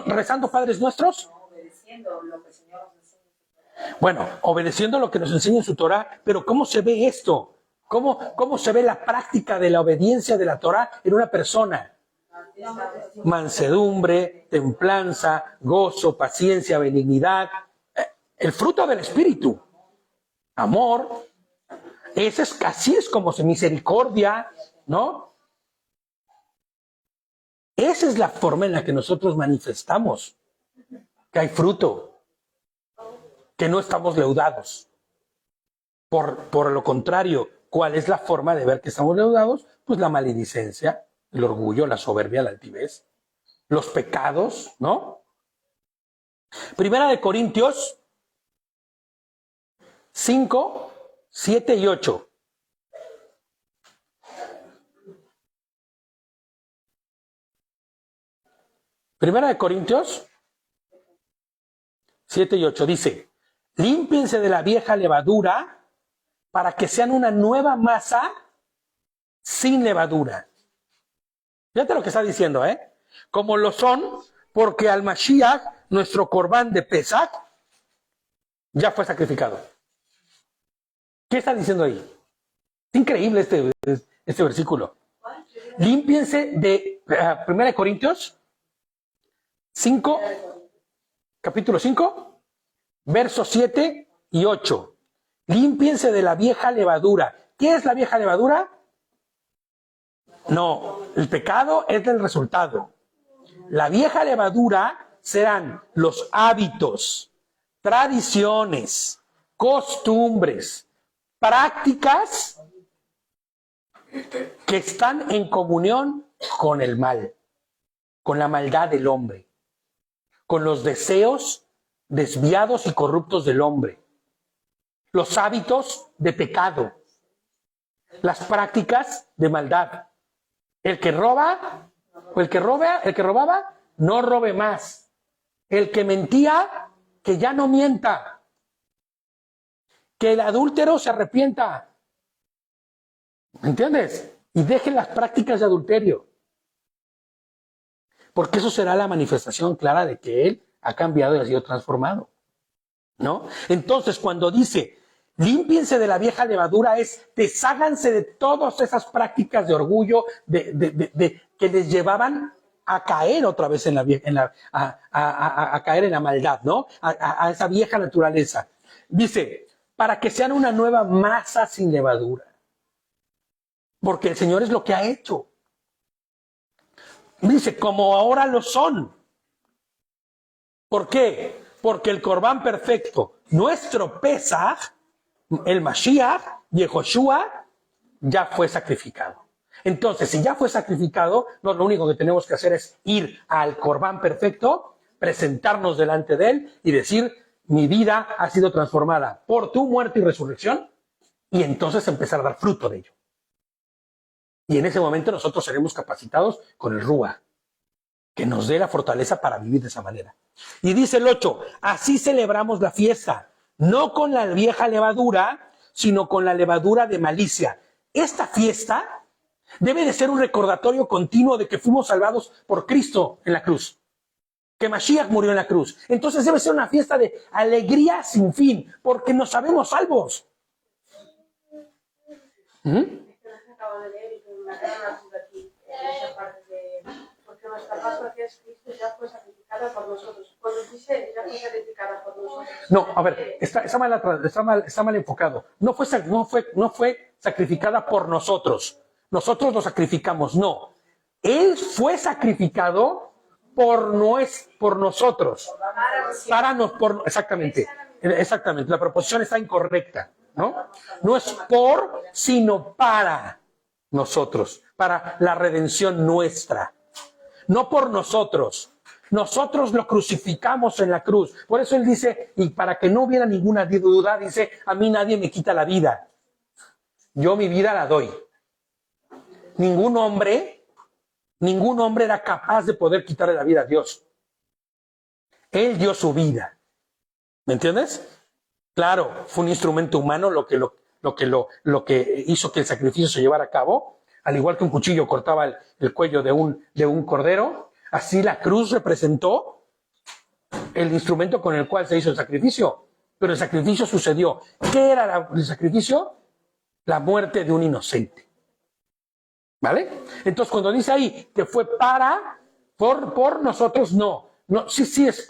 Speaker 1: ¿Rezando Padres Nuestros?
Speaker 2: Obedeciendo lo que el Señor nos enseña.
Speaker 1: Bueno, obedeciendo lo que nos enseña en su Torah, pero ¿cómo se ve esto? ¿Cómo se ve la práctica de la obediencia de la Torah en una persona? Mansedumbre, templanza, gozo, paciencia, benignidad. El fruto del Espíritu. Amor. Así es como se misericordia, ¿no? Esa es la forma en la que nosotros manifestamos que hay fruto, que no estamos leudados. Por lo contrario, ¿cuál es la forma de ver que estamos leudados? Pues la maledicencia, el orgullo, la soberbia, la altivez, los pecados, ¿no? Primera de Corintios 5, 7 y 8. Primera de Corintios 7 y 8 dice, límpiense de la vieja levadura para que sean una nueva masa sin levadura. Fíjate lo que está diciendo, como lo son, porque al Mashiach, nuestro corbán de Pesach, ya fue sacrificado. ¿Qué está diciendo ahí? Es increíble este versículo. Límpiense de 1 Corintios 5, capítulo 5, versos 7 y 8. Límpiense de la vieja levadura. ¿Qué es la vieja levadura? No, el pecado es el resultado. La vieja levadura serán los hábitos, tradiciones, costumbres, prácticas que están en comunión con el mal, con la maldad del hombre, con los deseos desviados y corruptos del hombre, los hábitos de pecado, las prácticas de maldad. El que robaba, no robe más. El que mentía, que ya no mienta. Que el adúltero se arrepienta. ¿Me entiendes? Y deje las prácticas de adulterio. Porque eso será la manifestación clara de que él ha cambiado y ha sido transformado. ¿No? Entonces, cuando dice, límpiense de la vieja levadura, desháganse de todas esas prácticas de orgullo, que les llevaban a caer otra vez a caer en la maldad, ¿no? A esa vieja naturaleza. Dice, para que sean una nueva masa sin levadura. Porque el Señor es lo que ha hecho. Dice, como ahora lo son. ¿Por qué? Porque el Corbán perfecto, nuestro Pesaj, el Mashiach, Yehoshua, ya fue sacrificado. Entonces, si ya fue sacrificado, lo único que tenemos que hacer es ir al Corbán perfecto, presentarnos delante de él y decir, mi vida ha sido transformada por tu muerte y resurrección, y entonces empezar a dar fruto de ello. Y en ese momento nosotros seremos capacitados con el Rúa, que nos dé la fortaleza para vivir de esa manera. Y dice el 8, así celebramos la fiesta, no con la vieja levadura, sino con la levadura de malicia. Esta fiesta debe de ser un recordatorio continuo de que fuimos salvados por Cristo en la cruz, que Mashiach murió en la cruz. Entonces debe ser una fiesta de alegría sin fin, porque nos sabemos salvos.
Speaker 4: Acabo de leer y que me acaba de decir aquí, en esa parte de, porque nuestra Pascua, que es Cristo, ya fue sacrificada por nosotros. Cuando dice ya fue sacrificada por nosotros.
Speaker 1: No, a ver, está mal enfocado. No fue sacrificada por nosotros. Nosotros lo sacrificamos, no. Él fue sacrificado por nosotros. Exactamente. La proposición está incorrecta, ¿no? No es por, sino para nosotros, para la redención nuestra. No por nosotros. Nosotros lo crucificamos en la cruz. Por eso él dice, y para que no hubiera ninguna duda, dice, a mí nadie me quita la vida. Yo mi vida la doy. Ningún hombre era capaz de poder quitarle la vida a Dios. Él dio su vida. ¿Me entiendes? Claro, fue un instrumento humano lo que hizo que el sacrificio se llevara a cabo. Al igual que un cuchillo cortaba el cuello de un cordero, así la cruz representó el instrumento con el cual se hizo el sacrificio. Pero el sacrificio sucedió. ¿Qué era el sacrificio? La muerte de un inocente. ¿Vale? Entonces, cuando dice ahí que fue por nosotros, no. Sí es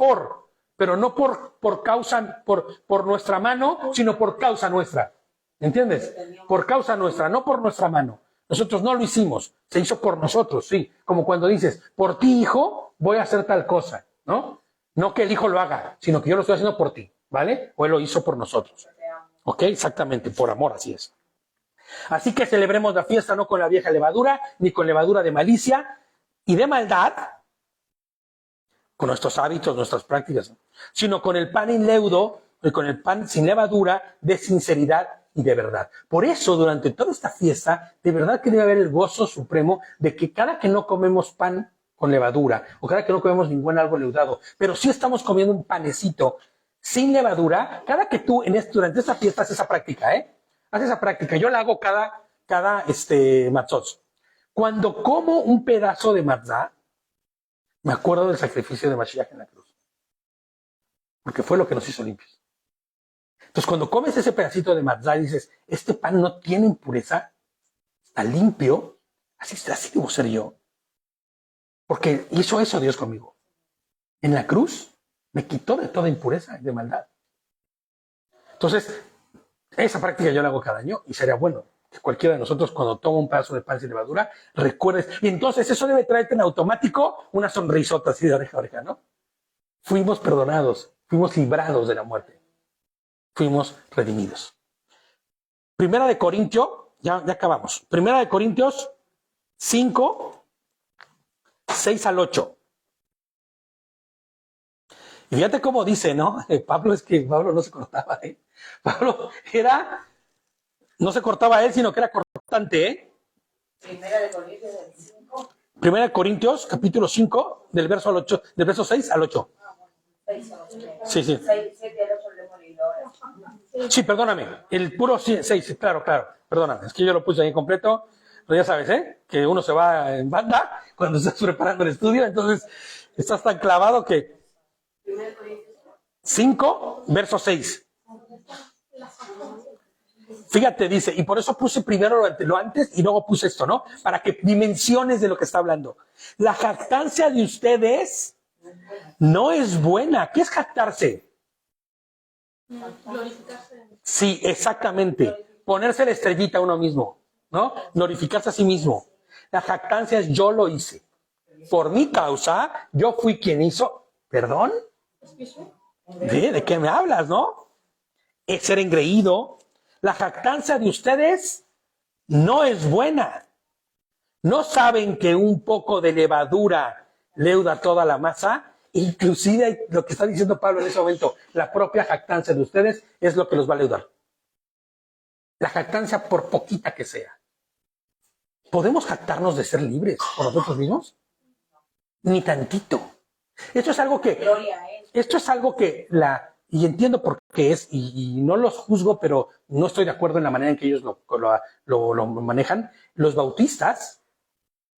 Speaker 1: pero no por causa, por nuestra mano, sino por causa nuestra. ¿Entiendes? Por causa nuestra, no por nuestra mano. Nosotros no lo hicimos, se hizo por nosotros, sí. Como cuando dices, por ti, hijo, voy a hacer tal cosa, ¿no? No que el hijo lo haga, sino que yo lo estoy haciendo por ti, ¿vale? O él lo hizo por nosotros. ¿Ok? Exactamente, por amor, así es. Así que celebremos la fiesta no con la vieja levadura, ni con levadura de malicia y de maldad, con nuestros hábitos, nuestras prácticas, sino con el pan in leudo, y con el pan sin levadura, de sinceridad y de verdad. Por eso, durante toda esta fiesta, de verdad que debe haber el gozo supremo de que cada que no comemos pan con levadura, o cada que no comemos ningún algo leudado, pero sí estamos comiendo un panecito sin levadura, cada que tú durante esta fiesta haces esa práctica, haz esa práctica. Yo la hago cada matzot. Cuando como un pedazo de matzá, me acuerdo del sacrificio de Mashiach en la cruz. Porque fue lo que nos hizo limpios. Entonces, cuando comes ese pedacito de matzá y dices, este pan no tiene impureza, está limpio, así debo ser yo. Porque hizo eso Dios conmigo. En la cruz me quitó de toda impureza y de maldad. Entonces, esa práctica yo la hago cada año y sería bueno que cualquiera de nosotros cuando toma un pedazo de pan sin levadura, recuerdes. Y entonces eso debe traerte en automático una sonrisota así de oreja a oreja, ¿no? Fuimos perdonados, fuimos librados de la muerte. Fuimos redimidos. Primera de Corintios, ya acabamos. Primera de Corintios 5, 6 al 8. Y fíjate cómo dice, ¿no? Pablo no se cortaba, Pablo no se cortaba él, sino que era cortante,
Speaker 2: Primera de Corintios 5.
Speaker 1: Primera de Corintios, capítulo 5, del verso 6 al 8.
Speaker 2: 6 al 8.
Speaker 1: Sí.
Speaker 2: 6 al 8 le hemos leído ahora.
Speaker 1: Sí, perdóname. El puro 6, claro. Perdóname, es que yo lo puse ahí completo. Pero ya sabes, que uno se va en banda cuando estás preparando el estudio, entonces estás tan clavado que 5, verso 6. Fíjate, dice, y por eso puse primero lo antes y luego puse esto, ¿no? Para que dimensiones de lo que está hablando. La jactancia de ustedes no es buena. ¿Qué es jactarse?
Speaker 3: Glorificarse.
Speaker 1: Sí, exactamente. Ponerse la estrellita a uno mismo, ¿no? Glorificarse a sí mismo. La jactancia es yo lo hice. Por mi causa, yo fui quien hizo. ¿Perdón? ¿De qué me hablas, no? Es ser engreído. La jactancia de ustedes no es buena. ¿No saben que un poco de levadura leuda toda la masa? Inclusive lo que está diciendo Pablo en ese momento, la propia jactancia de ustedes es lo que los va a leudar. La jactancia, por poquita que sea. ¿Podemos jactarnos de ser libres por nosotros mismos? Ni tantito. Esto es algo que,
Speaker 2: Gloria a él.
Speaker 1: y entiendo por qué es, y no los juzgo, pero no estoy de acuerdo en la manera en que ellos lo manejan. Los bautistas,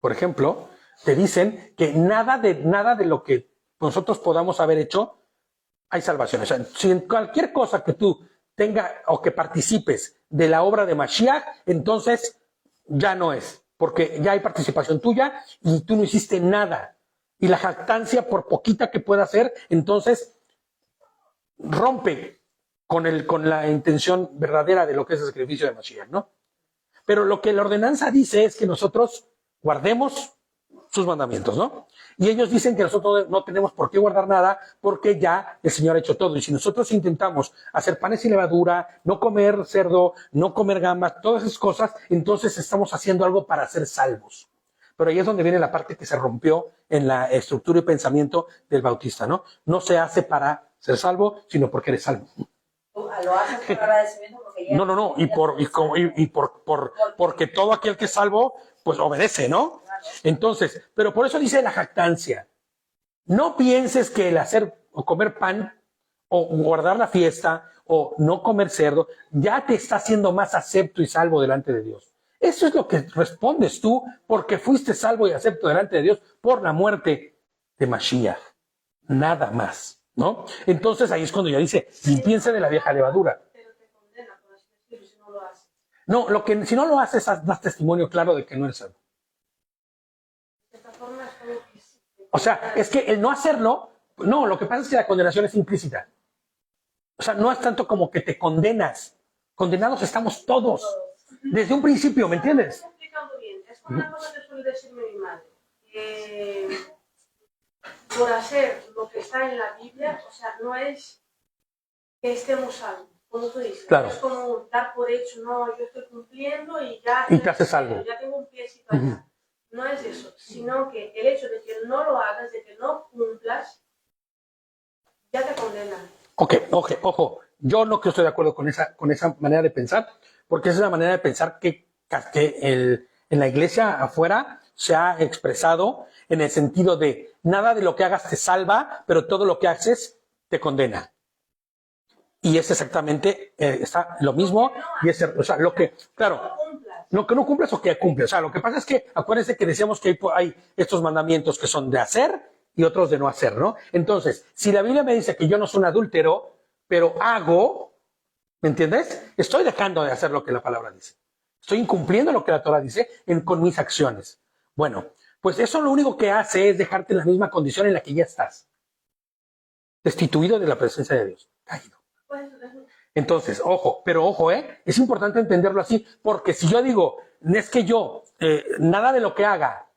Speaker 1: por ejemplo, te dicen que nada de lo que nosotros podamos haber hecho, hay salvación. O sea, si en cualquier cosa que tú tengas o que participes de la obra de Mashiach, entonces ya no es, porque ya hay participación tuya y tú no hiciste nada. Y la jactancia, por poquita que pueda ser, entonces rompe con la intención verdadera de lo que es el sacrificio de Mashiach, ¿no? Pero lo que la ordenanza dice es que nosotros guardemos sus mandamientos, ¿no? Y ellos dicen que nosotros no tenemos por qué guardar nada porque ya el Señor ha hecho todo. Y si nosotros intentamos hacer panes sin levadura, no comer cerdo, no comer gambas, todas esas cosas, entonces estamos haciendo algo para ser salvos. Pero ahí es donde viene la parte que se rompió en la estructura y pensamiento del bautista, ¿no? No se hace para ser salvo, sino porque eres salvo.
Speaker 2: Tú lo haces por agradecimiento porque ya...
Speaker 1: No, porque todo aquel que es salvo, pues obedece, ¿no? Entonces, pero por eso dice la jactancia. No pienses que el hacer o comer pan o guardar la fiesta o no comer cerdo ya te está haciendo más acepto y salvo delante de Dios. Eso es lo que respondes tú porque fuiste salvo y acepto delante de Dios por la muerte de Mashiach. Nada más, ¿no? Entonces ahí es cuando ya dice, limpiense de la vieja levadura.
Speaker 4: Pero te condena, por así decirlo, si no lo haces.
Speaker 1: No, si no lo haces, das testimonio claro de que no eres salvo.
Speaker 4: De esta forma es como que sí.
Speaker 1: O sea, es que el no hacerlo, no, lo que pasa es que la condenación es implícita. O sea, no es tanto como que te condenas. Condenados estamos todos. Desde un principio, ¿me entiendes?
Speaker 4: Estoy explicando bien. Es como una cosa que suele decirme mi madre. Por hacer lo que está en la Biblia, o sea, no es que estemos salvos, como tú dices.
Speaker 1: Claro.
Speaker 4: Es como dar por hecho, no, yo estoy cumpliendo y ya...
Speaker 1: Y te haces salvo.
Speaker 4: Ya tengo un piecito allá. No es eso, sino que el hecho de que no lo hagas, de que no cumplas, ya te condena.
Speaker 1: Ojo. Yo no estoy de acuerdo con esa manera de pensar, porque esa es la manera de pensar que en la iglesia afuera se ha expresado en el sentido de nada de lo que hagas te salva, pero todo lo que haces te condena. Y es exactamente está lo mismo. Y es, o sea, lo que, claro, lo que no cumples o que cumples. O sea, lo que pasa es que acuérdense que decíamos que hay estos mandamientos que son de hacer y otros de no hacer, ¿no? Entonces, si la Biblia me dice que yo no soy un adúltero, pero hago, ¿me entiendes? Estoy dejando de hacer lo que la palabra dice. Estoy incumpliendo lo que la Torah dice con mis acciones. Bueno, pues eso lo único que hace es dejarte en la misma condición en la que ya estás. Destituido de la presencia de Dios. Caído. Entonces, ojo, es importante entenderlo así, porque si yo digo, es que yo, nada de lo que haga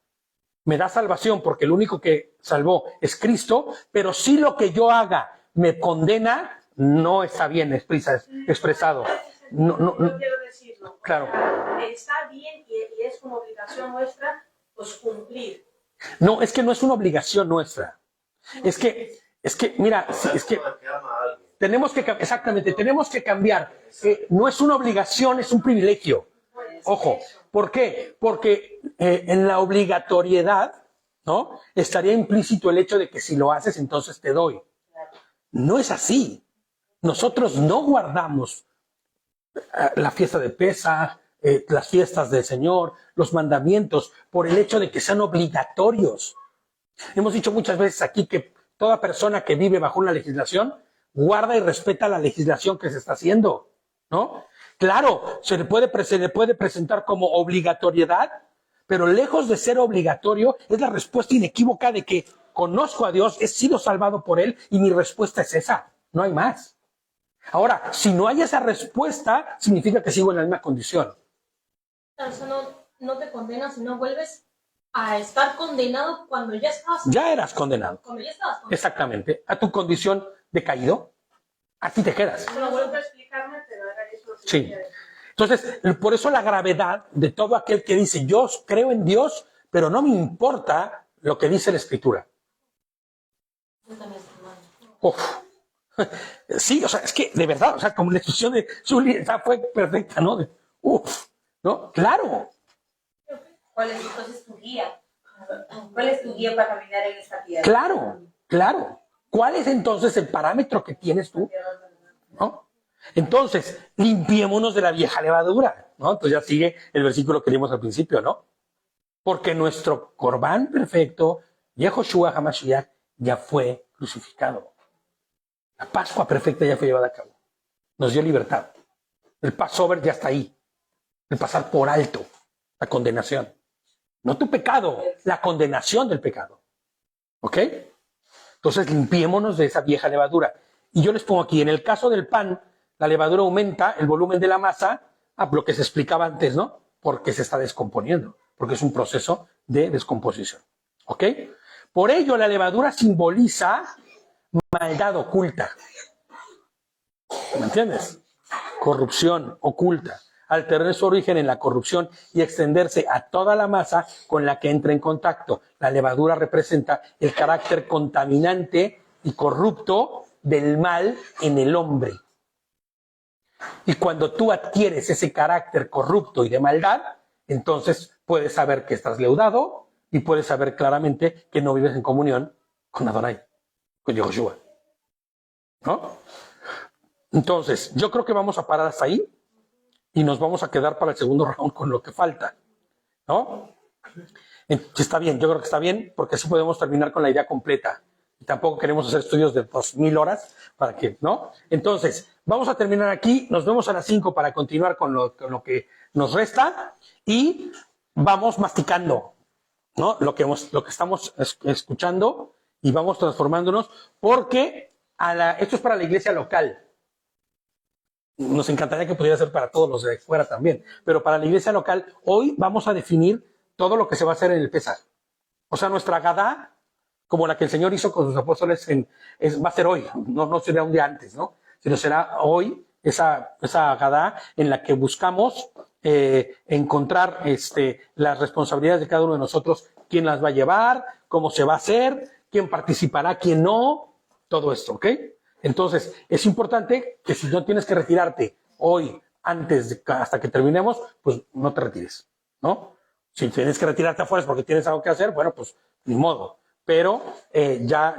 Speaker 1: me da salvación, porque el único que salvó es Cristo, pero si lo que yo haga me condena, no está bien expresado. No,
Speaker 4: Yo quiero decirlo.
Speaker 1: Claro.
Speaker 4: Está bien y es como obligación nuestra, pues cumplir.
Speaker 1: No, es que no es una obligación nuestra. Es que, mira, es que tenemos que cambiar. No es una obligación, es un privilegio. Ojo, ¿por qué? Porque en la obligatoriedad, ¿no? Estaría implícito el hecho de que si lo haces, entonces te doy. No es así. Nosotros no guardamos la fiesta de Pesaj, las fiestas del Señor, los mandamientos, por el hecho de que sean obligatorios. Hemos dicho muchas veces aquí que toda persona que vive bajo una legislación guarda y respeta la legislación que se está haciendo, ¿no? Claro, se le puede presentar como obligatoriedad, pero lejos de ser obligatorio, es la respuesta inequívoca de que conozco a Dios, he sido salvado por Él y mi respuesta es esa, no hay más. Ahora, si no hay esa respuesta, significa que sigo en la misma condición.
Speaker 3: Eso no te condena, sino vuelves a estar condenado cuando ya estabas.
Speaker 1: Ya eras condenado.
Speaker 3: Cuando ya estabas condenado.
Speaker 1: Exactamente. A tu condición de caído, aquí te quedas.
Speaker 4: No vuelvo a explicarme, pero era eso.
Speaker 1: Sí. Entonces, por eso la gravedad de todo aquel que dice, yo creo en Dios, pero no me importa lo que dice la Escritura. Uf. Sí, o sea, es que de verdad, o sea, como la expresión de Zuli, esa fue perfecta, ¿no? Uf, ¿no? Claro.
Speaker 2: ¿Cuál es entonces tu guía? ¿Cuál es tu guía para caminar en esta tierra?
Speaker 1: Claro, claro. ¿Cuál es entonces el parámetro que tienes tú? ¿No? Entonces, limpiémonos de la vieja levadura, ¿no? Entonces ya sigue el versículo que leímos al principio, ¿no? Porque nuestro Corbán perfecto, Yehoshua HaMashiach, ya fue crucificado. La Pascua perfecta ya fue llevada a cabo. Nos dio libertad. El Passover ya está ahí. El pasar por alto la condenación. No tu pecado, la condenación del pecado. ¿Ok? Entonces limpiémonos de esa vieja levadura. Y yo les pongo aquí, en el caso del pan, la levadura aumenta el volumen de la masa, lo que se explicaba antes, ¿no? Porque se está descomponiendo, porque es un proceso de descomposición. ¿Ok? Por ello, la levadura simboliza maldad oculta. ¿Me entiendes? Corrupción oculta. Al tener su origen en la corrupción y extenderse a toda la masa con la que entra en contacto. La levadura representa el carácter contaminante y corrupto del mal en el hombre. Y cuando tú adquieres ese carácter corrupto y de maldad, entonces puedes saber que estás leudado y puedes saber claramente que no vives en comunión con Adonai, con Yehoshua. ¿No? Entonces, yo creo que vamos a parar hasta ahí. Y nos vamos a quedar para el segundo round con lo que falta, ¿no? Está bien, yo creo que está bien, porque así podemos terminar con la idea completa. Y tampoco queremos hacer estudios de 2000 horas para que, ¿no? Entonces, vamos a terminar aquí, nos vemos a las 5 para continuar con lo que nos resta y vamos masticando, ¿no? Lo que estamos escuchando y vamos transformándonos, porque esto es para la iglesia local. Nos encantaría que pudiera ser para todos los de fuera también, pero para la iglesia local, hoy vamos a definir todo lo que se va a hacer en el Pesaj. O sea, nuestra Gadá, como la que el Señor hizo con sus apóstoles, va a ser hoy, no será un día antes, ¿no? Sino será hoy esa Gadá en la que buscamos encontrar las responsabilidades de cada uno de nosotros, quién las va a llevar, cómo se va a hacer, quién participará, quién no, todo esto, ¿ok? Entonces, es importante que si no tienes que retirarte hoy, hasta que terminemos, pues no te retires, ¿no? Si tienes que retirarte afuera es porque tienes algo que hacer, bueno, pues ni modo. Pero ya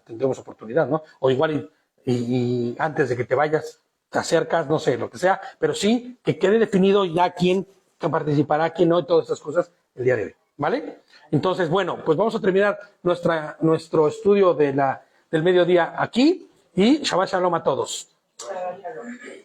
Speaker 1: tendremos oportunidad, ¿no? O igual y antes de que te vayas, te acercas, no sé, lo que sea, pero sí que quede definido ya quién participará, quién no, y todas estas cosas el día de hoy, ¿vale? Entonces, bueno, pues vamos a terminar nuestro estudio del mediodía aquí y Shabbat Shalom a todos.
Speaker 2: Shabbat Shalom.